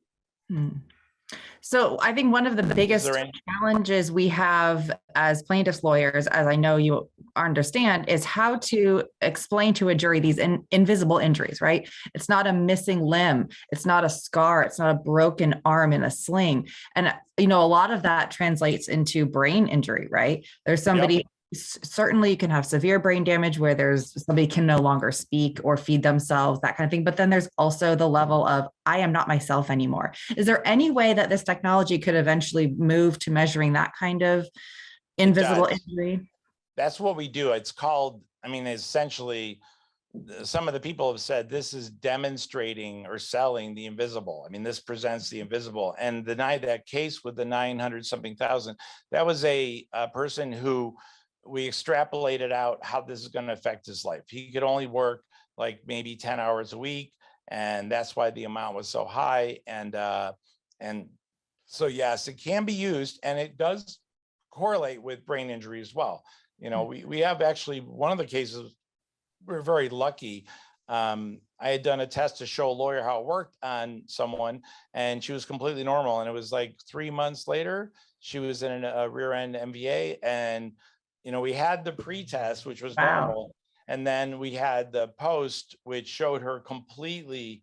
So I think one of the biggest challenges we have as plaintiffs lawyers, as I know you understand, is how to explain to a jury these invisible injuries, right? It's not a missing limb. It's not a scar. It's not a broken arm in a sling. And, you know, a lot of that translates into brain injury, right? There's somebody. Yep. Certainly you can have severe brain damage where there's somebody can no longer speak or feed themselves, that kind of thing. But then there's also the level of, I am not myself anymore. Is there any way that this technology could eventually move to measuring that kind of invisible injury? That's what we do. It's called, I mean, essentially, some of the people have said this is demonstrating or selling the invisible. I mean, this presents the invisible. And that case with the 900 something thousand, that was a person who we extrapolated out how this is going to affect his life. He could only work like maybe 10 hours a week. And that's why the amount was so high. And so, yes, it can be used, and it does correlate with brain injury as well. You know, we have actually one of the cases, we're very lucky. I had done a test to show a lawyer how it worked on someone, and she was completely normal. And it was like 3 months later, she was in a rear end MVA, and you know, we had the pre-test, which was normal, and then we had the post, which showed her completely,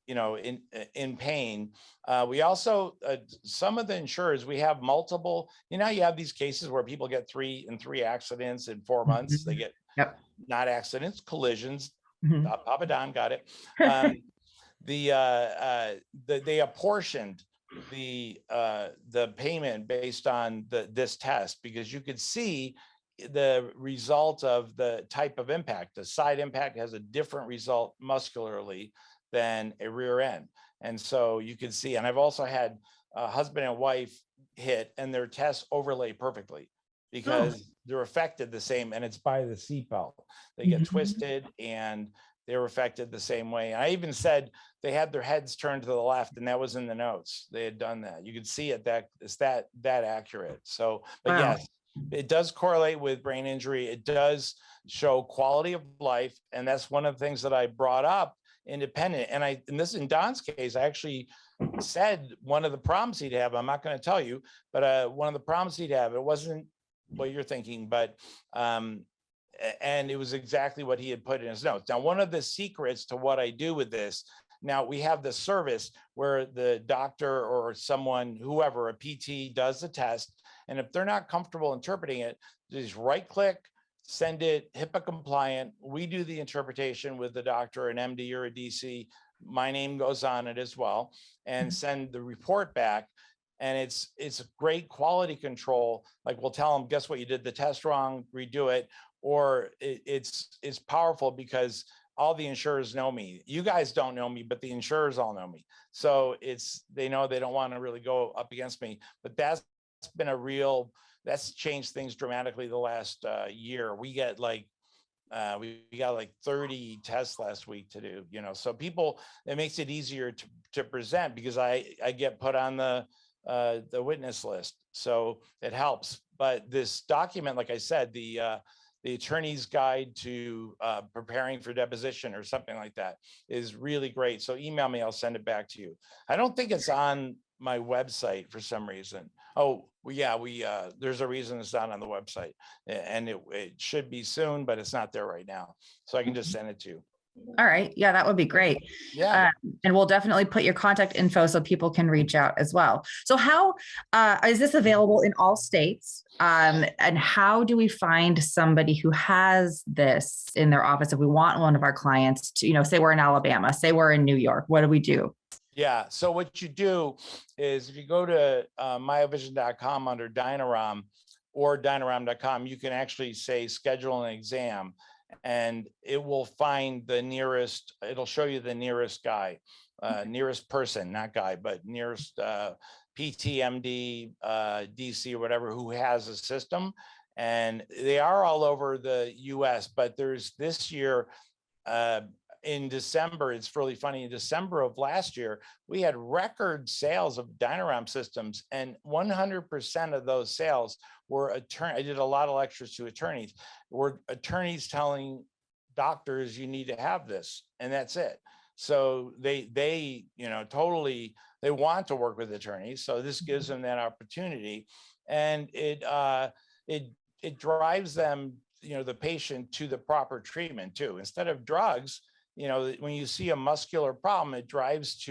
you know, in pain. We also, some of the insurers, we have multiple, you know, you have these cases where people get three accidents in 4 months. They get not accidents, collisions. Papa Don got it. They apportioned the payment based on this test, because you could see the result of the type of impact. A side impact has a different result muscularly than a rear end. And so you can see, and I've also had a husband and wife hit and their tests overlay perfectly because they're affected the same, and it's by the seatbelt. They get twisted and they're affected the same way. I even said they had their heads turned to the left, and that was in the notes. They had done that. You could see it, that it's that accurate. So, but yes, it does correlate with brain injury. It does show quality of life. And that's one of the things that I brought up independent. And this in Don's case, I actually said one of the problems he'd have, I'm not going to tell you, but one of the problems he'd have, it wasn't what you're thinking, but, and it was exactly what he had put in his notes. Now, one of the secrets to what I do with this, now we have the service where the doctor or someone, whoever, a PT does the test. And if they're not comfortable interpreting it, just right click, send it HIPAA compliant. We do the interpretation with the doctor, an MD or a DC. My name goes on it as well, and send the report back. and it's a great quality control. Like we'll tell them, guess what, you did the test wrong, redo it. Or it's powerful because all the insurers know me. You guys don't know me, but the insurers all know me. So they know they don't want to really go up against me. But that's been that's changed things dramatically the last year. We got like 30 tests last week to do, so it makes it easier to present because I get put on the witness list. So it helps. But this document, like I said, the attorney's guide to preparing for deposition or something like that is really great. So email me, I'll send it back to you. I don't think it's on my website for some reason. Oh, well, yeah, there's a reason it's not on the website, and it should be soon, but it's not there right now. So I can just send it to you. All right. Yeah, that would be great. Yeah. And we'll definitely put your contact info so people can reach out as well. So how is this available in all states? And how do we find somebody who has this in their office? If we want one of our clients to, say we're in Alabama, say we're in New York, what do we do? Yeah. So what you do is if you go to MyoVision.com under DynaROM or DynaROM.com, you can actually say schedule an exam, and it will find it'll show you the nearest guy, nearest person, not guy, but nearest PTMD, DC or whatever, who has a system. And they are all over the US, but there's this year, in December, it's really funny. In December of last year, we had record sales of DynaROM systems, and 100% of those sales were I did a lot of lectures to attorneys. Were attorneys telling doctors you need to have this, and that's it. So they totally they want to work with attorneys. So this gives them that opportunity, and it drives them, the patient to the proper treatment too, instead of drugs. When you see a muscular problem, it drives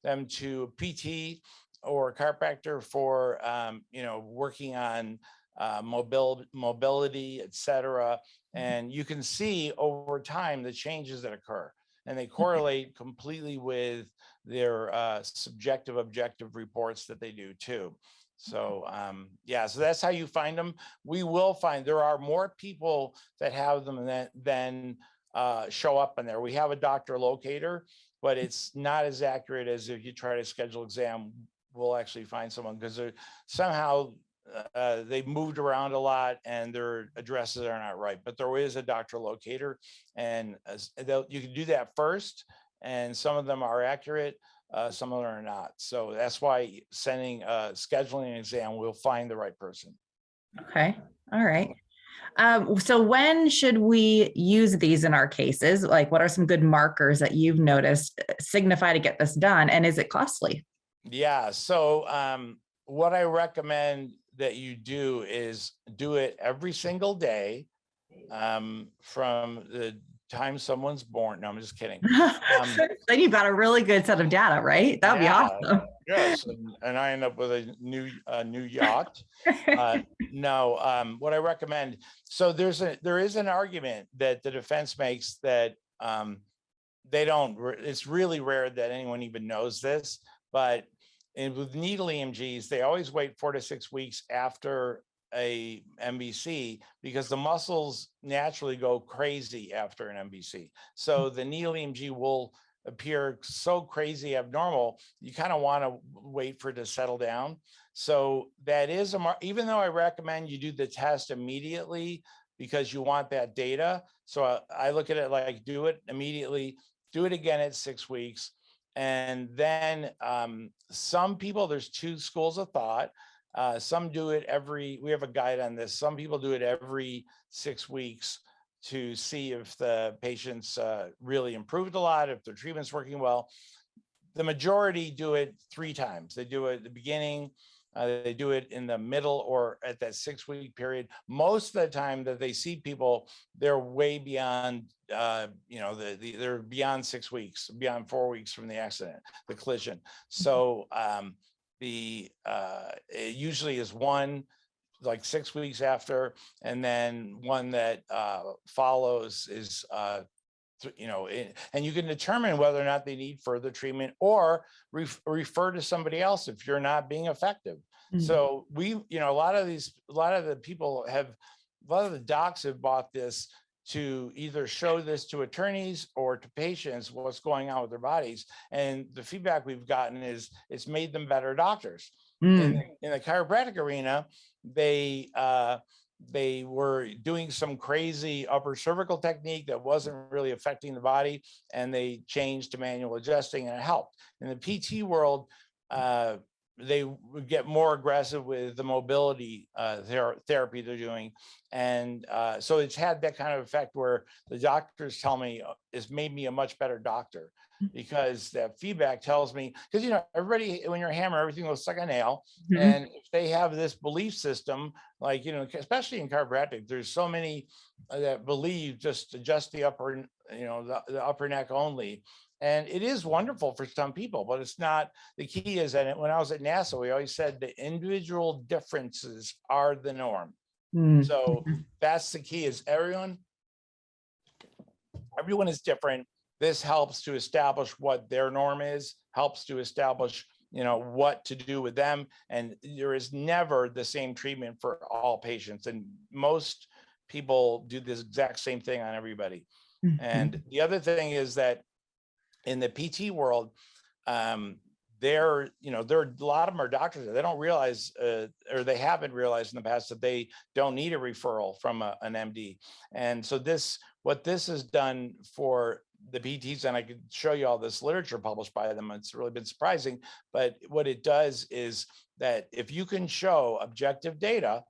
them to PT or a chiropractor for, working on mobility, et cetera. And you can see over time the changes that occur, and they correlate completely with their subjective, objective reports that they do too. So so that's how you find them. We will find there are more people that have them than show up in there. We have a doctor locator, but it's not as accurate as if you try to schedule exam. We'll actually find someone because somehow they've moved around a lot and their addresses are not right. But there is a doctor locator, and you can do that first. And some of them are accurate, some of them are not. So that's why scheduling an exam will find the right person. Okay. All right. So when should we use these in our cases? Like, what are some good markers that you've noticed signify to get this done? And is it costly? Yeah. So what I recommend that you do is do it every single day from the time someone's born. No, I'm just kidding. Then you've got a really good set of data, right? That'd be awesome. Yes, and I end up with a new yacht. No, what I recommend. So there is an argument that the defense makes that they don't. It's really rare that anyone even knows this, but with needle EMGs, they always wait 4 to 6 weeks after a MBC because the muscles naturally go crazy after an MBC. So the needle EMG will appear so crazy abnormal, you kind of want to wait for it to settle down. So that is even though I recommend you do the test immediately because you want that data. So I look at it like do it immediately, do it again at 6 weeks. And then some people, there's 2 schools of thought. Some do it we have a guide on this. Some people do it every 6 weeks to see if the patients really improved a lot, if their treatment's working well. The majority do it 3 times. They do it at the beginning, they do it in the middle, or at that 6-week period. Most of the time that they see people, they're way beyond, they're beyond 6 weeks, beyond 4 weeks from the accident, the collision. So it usually is one like 6 weeks after, and then one that follows is and you can determine whether or not they need further treatment or refer to somebody else if you're not being effective. So a lot of the docs have bought this to either show this to attorneys or to patients what's going on with their bodies. And the feedback we've gotten is it's made them better doctors. In the chiropractic arena, they were doing some crazy upper cervical technique that wasn't really affecting the body, and they changed to manual adjusting, and it helped. In the PT world, they would get more aggressive with the mobility therapy they're doing. And so it's had that kind of effect where the doctors tell me it's made me a much better doctor, because that feedback tells me, because, everybody, when you're a hammer, everything looks like a nail. And if they have this belief system, like, especially in chiropractic, there's so many that believe just adjust the upper, the upper neck only. And it is wonderful for some people, but it's not. The key is that when I was at NASA, we always said the individual differences are the norm. So that's the key, is everyone is different. This helps to establish what their norm is, helps to establish, what to do with them. And there is never the same treatment for all patients. And most people do this exact same thing on everybody. And the other thing is that in the PT world, there are a lot of them are doctors that they don't realize, or they haven't realized in the past, that they don't need a referral from an MD. And so what this has done for the PTs, and I could show you all this literature published by them, it's really been surprising. But what it does is that if you can show objective data,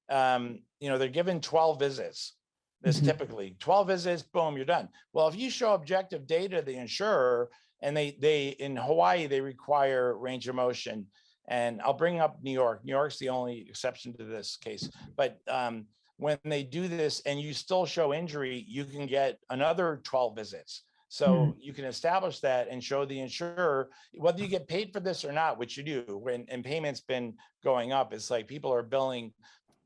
they're given 12 visits. This typically 12 visits, boom, you're done. Well, if you show objective data to the insurer, and they in Hawaii, they require range of motion. And I'll bring up New York. New York's the only exception to this case. But when they do this and you still show injury, you can get another 12 visits. So you can establish that and show the insurer, whether you get paid for this or not, which you do, and payment's been going up. It's like people are billing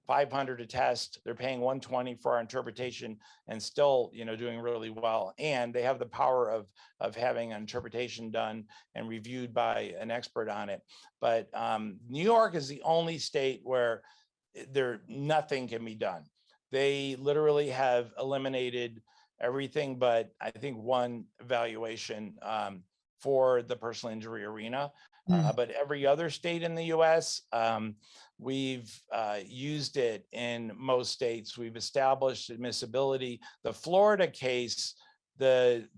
$500 a test, they're paying $120 for our interpretation, and still, doing really well. And they have the power of having an interpretation done and reviewed by an expert on it. But New York is the only state where nothing can be done. They literally have eliminated everything but, I think, one evaluation for the personal injury arena. But every other state in the US, we've used it in most states. We've established admissibility. The Florida case, the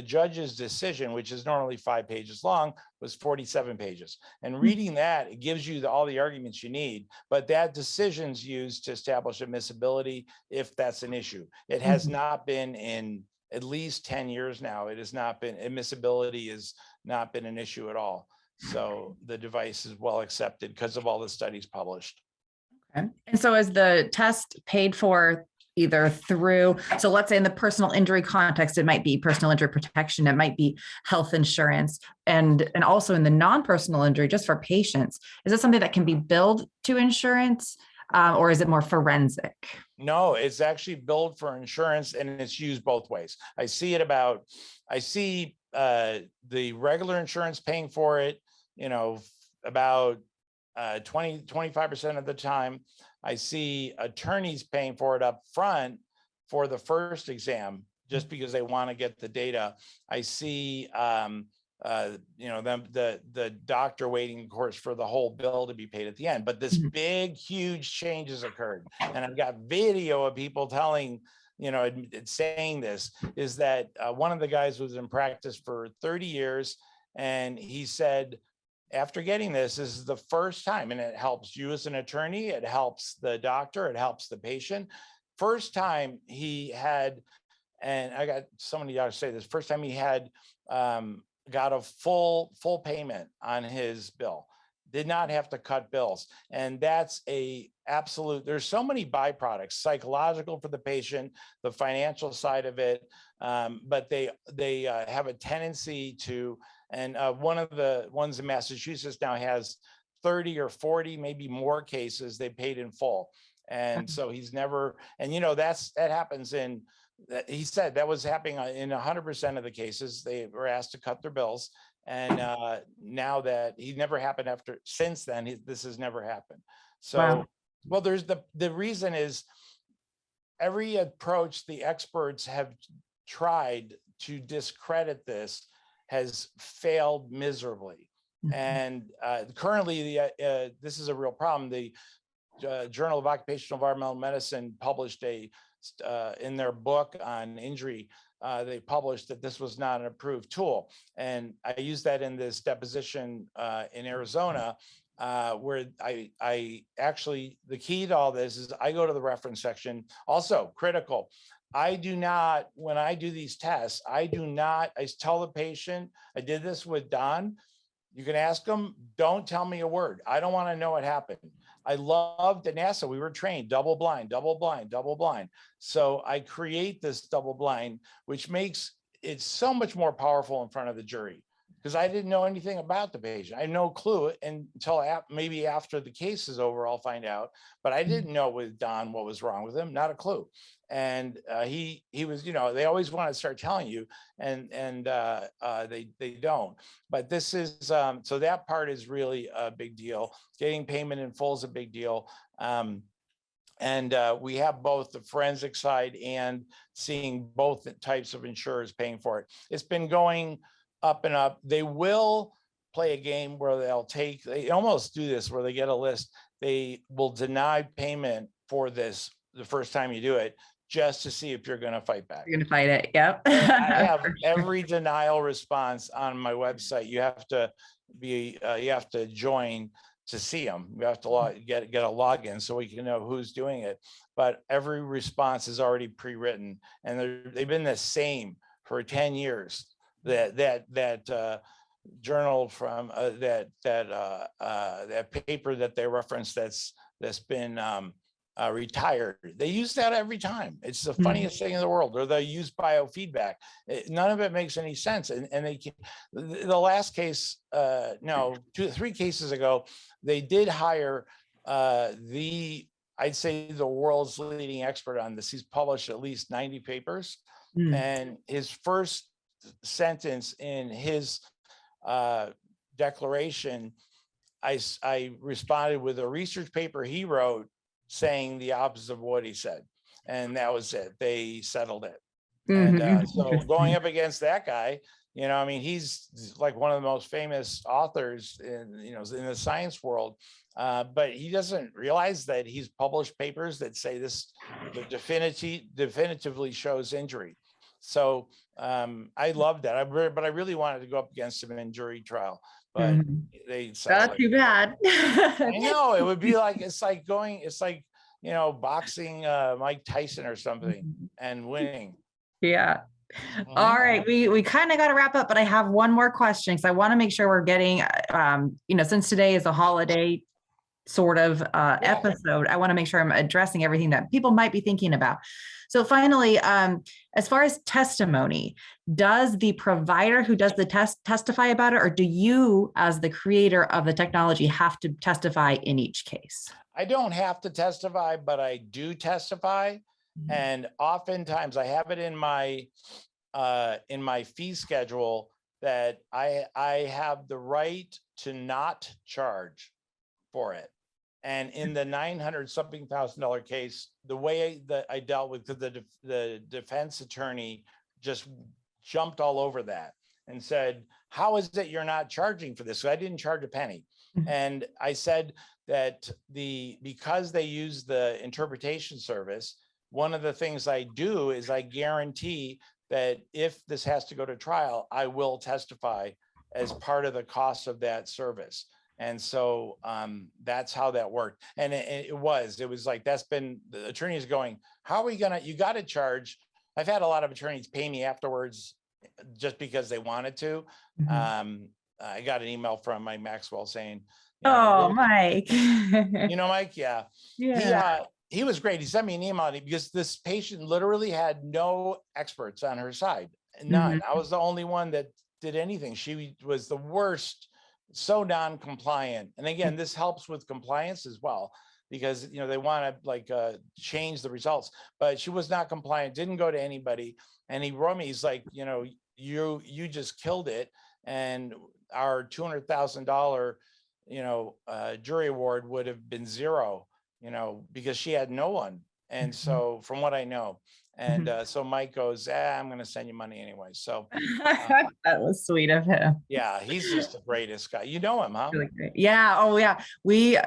judge's decision, which is normally 5 pages long, was 47 pages. And reading that, it gives you all the arguments you need, but that decision's used to establish admissibility if that's an issue. It has not been in at least 10 years now. It has not been, admissibility has not been an issue at all. So the device is well accepted because of all the studies published. Okay. And so is the test paid for either through, so let's say in the personal injury context, it might be personal injury protection, it might be health insurance, and also in the non-personal injury, just for patients, is it something that can be billed to insurance, or is it more forensic? No, it's actually billed for insurance, and it's used both ways. I see the regular insurance paying for it, about 25% of the time. I see attorneys paying for it up front for the first exam, just because they want to get the data. I see the doctor waiting, of course, for the whole bill to be paid at the end. But this big, huge change has occurred. And I've got video of people telling, saying this, is that one of the guys was in practice for 30 years. And he said, after getting this is the first time, and it helps you as an attorney, it helps the doctor, it helps the patient. First time he had, and I got so many doctors say this, first time he had got a full payment on his bill, did not have to cut bills. And that's a absolute, there's so many byproducts, psychological for the patient, the financial side of it, but they have a tendency to, and one of the ones in Massachusetts now has 30 or 40, maybe more cases they paid in full. And so he's never, and that happens in, he said that was happening in 100% of the cases. They were asked to cut their bills. And now that he never happened since then, this has never happened. So, Wow. well, there's the reason is every approach the experts have tried to discredit this has failed miserably. And currently, this is a real problem. The Journal of Occupational Environmental Medicine published in their book on injury, they published that this was not an approved tool. And I used that in this deposition in Arizona, where I actually, the key to all this is I go to the reference section. Also critical, I do not, when I do these tests, I tell the patient, I did this with Don, you can ask them, don't tell me a word. I don't want to know what happened. I loved at NASA, we were trained double blind, double blind, double blind. So I create this double blind, which makes it so much more powerful in front of the jury, because I didn't know anything about the patient. I had no clue until maybe after the case is over, I'll find out. But I didn't know with Don what was wrong with him, not a clue. And he was, they always want to start telling you, and they don't. But this is so that part is really a big deal. Getting payment in full is a big deal. And we have both the forensic side and seeing both types of insurers paying for it. It's been going up and up. They will play a game where they almost do this where they get a list. They will deny payment for this the first time you do it, just to see if you're going to fight back. You're going to fight it. Yep. I have every denial response on my website. You have to join to see them. You have to get a login so we can know who's doing it. But every response is already pre-written, and they've been the same for 10 years. That journal from that paper that they referenced that's been retired. They use that every time. It's the funniest thing in the world. Or they use biofeedback. None of it makes any sense. And they can, the last case, 3 cases ago, they did hire I'd say the world's leading expert on this. He's published at least 90 papers. And his first sentence in his declaration, I responded with a research paper he wrote saying the opposite of what he said. And that was it. They settled it. And so going up against that guy, he's like one of the most famous authors in the science world. But he doesn't realize that he's published papers that say this definitively shows injury. So I love that. But I really wanted to go up against him in jury trial. But they that's too bad. I know, it would be like it's like boxing Mike Tyson or something and winning. Yeah. All right, we kind of got to wrap up, but I have one more question because I want to make sure we're getting since today is a holiday sort of episode, I want to make sure I'm addressing everything that people might be thinking about. So finally, as far as testimony, does the provider who does the test testify about it, or do you, as the creator of the technology, have to testify in each case? I don't have to testify, but I do testify. And oftentimes I have it in my fee schedule that I have the right to not charge for it. And in the $900-something thousand case, the way that I dealt with the defense attorney just jumped all over that and said, how is it you're not charging for this? So I didn't charge a penny. And I said that because they use the interpretation service, one of the things I do is I guarantee that if this has to go to trial, I will testify as part of the cost of that service. And so that's how that worked. And it was like, that's been, the attorneys going, how are we you got to charge. I've had a lot of attorneys pay me afterwards just because they wanted to. I got an email from Mike Maxwell saying, Mike. Mike, yeah. He was great. He sent me an email because this patient literally had no experts on her side. None. I was the only one that did anything. She was the worst, so non-compliant. And again, this helps with compliance as well. because, they want to like change the results, but she was not compliant, didn't go to anybody. And he wrote me, he's like, you just killed it. And our $200,000, jury award would have been zero, because she had no one. And so from what I know, and so Mike goes, I'm going to send you money anyway. So that was sweet of him. yeah, he's just the greatest guy. You know him, huh? Really great. Yeah. Oh, yeah. We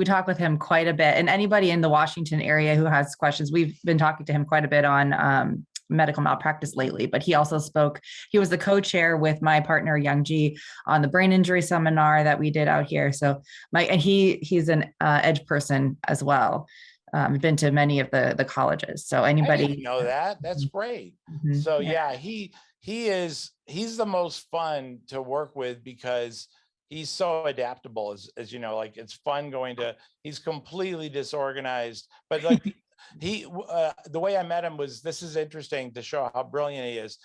talk with him quite a bit. And anybody in the Washington area who has questions, we've been talking to him quite a bit on medical malpractice lately. But he also spoke. He was the co-chair with my partner Young G on the brain injury seminar that we did out here. So he's an edge person as well. Been to many of the colleges. So anybody I didn't know that. That's great. So yeah, he's the most fun to work with because he's so adaptable, as you know, like it's fun he's completely disorganized, but like the way I met him was, this is interesting to show how brilliant he is.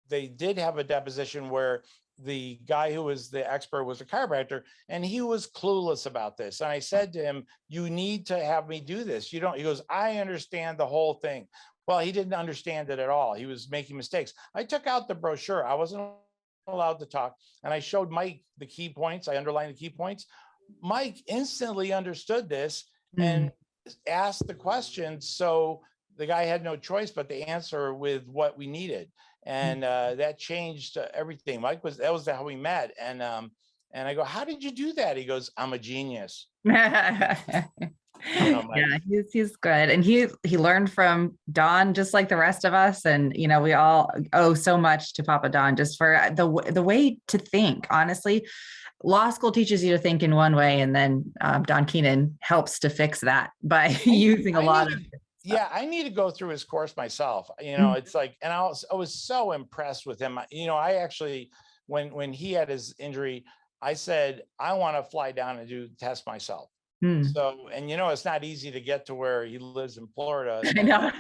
They did have a deposition where the guy who was the expert was a chiropractor, and he was clueless about this. And I said to him, you need to have me do this. He goes, I understand the whole thing. Well, he didn't understand it at all. He was making mistakes. I took out the brochure. I wasn't allowed to talk. And I showed Mike the key points. I underlined the key points. Mike instantly understood this and asked the question. So the guy had no choice but to answer with what we needed. And that changed everything. That was how we met. And I go, how did you do that? He goes, I'm a genius. Yeah, he's good. And he learned from Don, just like the rest of us. And, we all owe so much to Papa Don just for the way to think. Honestly, law school teaches you to think in one way. And then Don Keenan helps to fix that by using a lot of yeah, I need to go through his course myself. It's like, and I was so impressed with him. I actually, when he had his injury, I said, I want to fly down and do test myself. So, and it's not easy to get to where he lives in Florida. I know.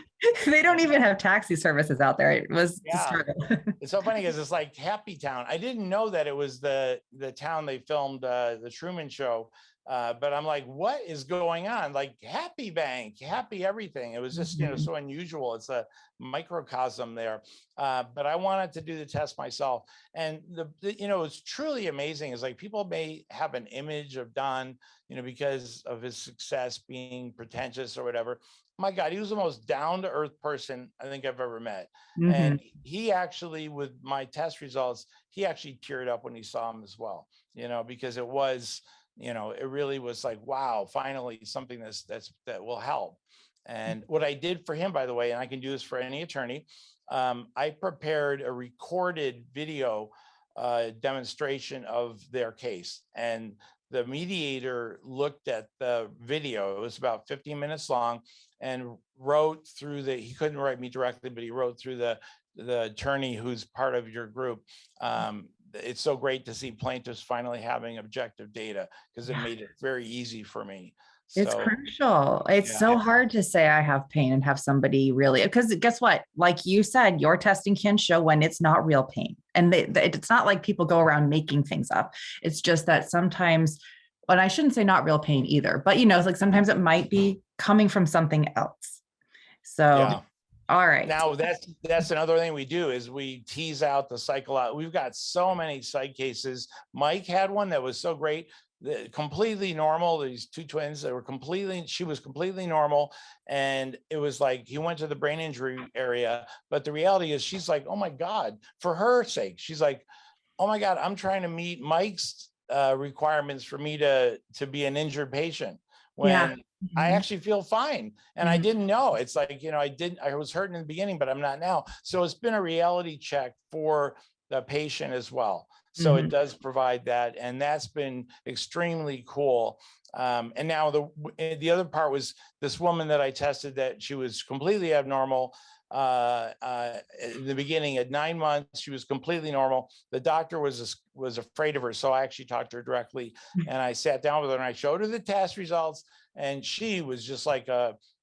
They don't even have taxi services out there. It was a struggle. It's so funny because it's like Happy Town. I didn't know that it was the town they filmed the Truman Show. But I'm like, what is going on? Like Happy Bank, happy everything. It was just, so unusual. It's a microcosm there. But I wanted to do the test myself. And it's truly amazing. It's like people may have an image of Don, because of his success being pretentious or whatever. My God, he was the most down-to-earth person I think I've ever met. And he actually, with my test results, he actually teared up when he saw him as well, because it was, it really was like, wow, finally something that will help. And what I did for him, by the way, and I can do this for any attorney, I prepared a recorded video demonstration of their case. And the mediator looked at the video. It was about 15 minutes long, and wrote through he couldn't write me directly, but he wrote through the attorney who's part of your group. It's so great to see plaintiffs finally having objective data, because it made it very easy for me. It's crucial. It's so hard to say I have pain and have somebody really, because guess what? Like you said, your testing can show when it's not real pain. And it's not like people go around making things up. It's just that sometimes, and I shouldn't say not real pain either, but it's like sometimes it might be coming from something else. So, all right. Now that's another thing we do is we tease out the psychological. We've got so many psych cases. Mike had one that was so great. Completely normal. These two twins that were she was completely normal. And it was like, he went to the brain injury area, but the reality is she's like, oh my God, for her sake, she's like, oh my God, I'm trying to meet Mike's requirements for me to be an injured patient when I actually feel fine. And I didn't know. It's like, I was hurting in the beginning, but I'm not now. So it's been a reality check for the patient as well. So it does provide that. And that's been extremely cool. And now the other part was this woman that I tested, that she was completely abnormal. In the beginning, at 9 months, she was completely normal. The doctor was afraid of her. So I actually talked to her directly, and I sat down with her and I showed her the test results. And she was just like,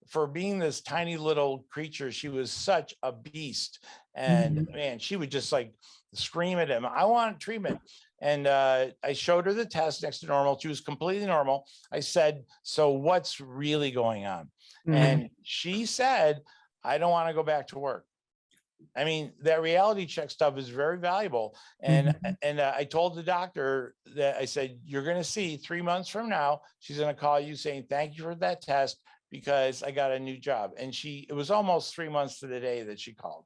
for being this tiny little creature, she was such a beast. And man, she would just like scream at him, I want treatment. And I showed her the test next to normal. She was completely normal. I said, so what's really going on? And she said, I don't want to go back to work. I mean, that reality check stuff is very valuable. And I told the doctor that I said, you're going to see 3 months from now, she's going to call you saying, thank you for that test because I got a new job. And it was almost 3 months to the day that she called.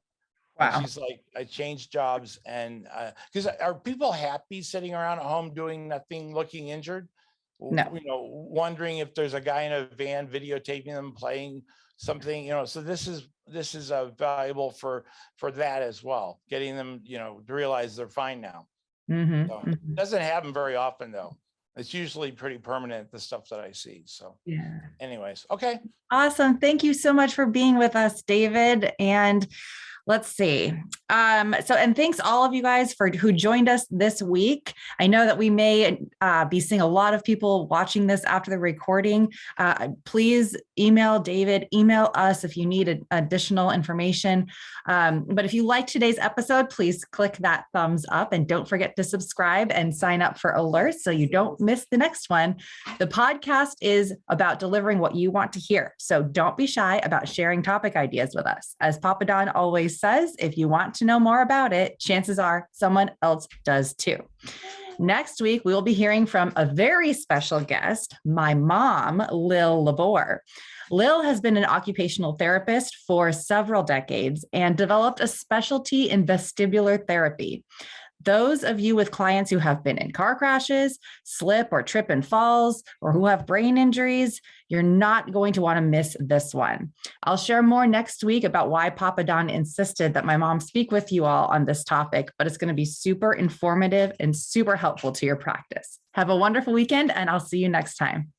Wow. And she's like, I changed jobs. And because are people happy sitting around at home doing nothing, looking injured? No. You know, wondering if there's a guy in a van videotaping them playing something, you know, so this is valuable for that as well, getting them, you know, to realize they're fine now. So it doesn't happen very often though. It's usually pretty permanent, the stuff that I see. So yeah. Anyways, okay. Awesome. Thank you so much for being with us, David. And let's see. And thanks all of you guys who joined us this week. I know that we may be seeing a lot of people watching this after the recording. Please email David, email us if you need additional information. But if you liked today's episode, please click that thumbs up and don't forget to subscribe and sign up for alerts so you don't miss the next one. The podcast is about delivering what you want to hear. So don't be shy about sharing topic ideas with us. As Papa Don always says, if you want to know more about it, chances are someone else does too. Next week, we will be hearing from a very special guest, my mom, Lil Labor. Lil has been an occupational therapist for several decades and developed a specialty in vestibular therapy. Those of you with clients who have been in car crashes, slip or trip and falls, or who have brain injuries, you're not going to want to miss this one. I'll share more next week about why Papa Don insisted that my mom speak with you all on this topic, but it's going to be super informative and super helpful to your practice. Have a wonderful weekend, and I'll see you next time.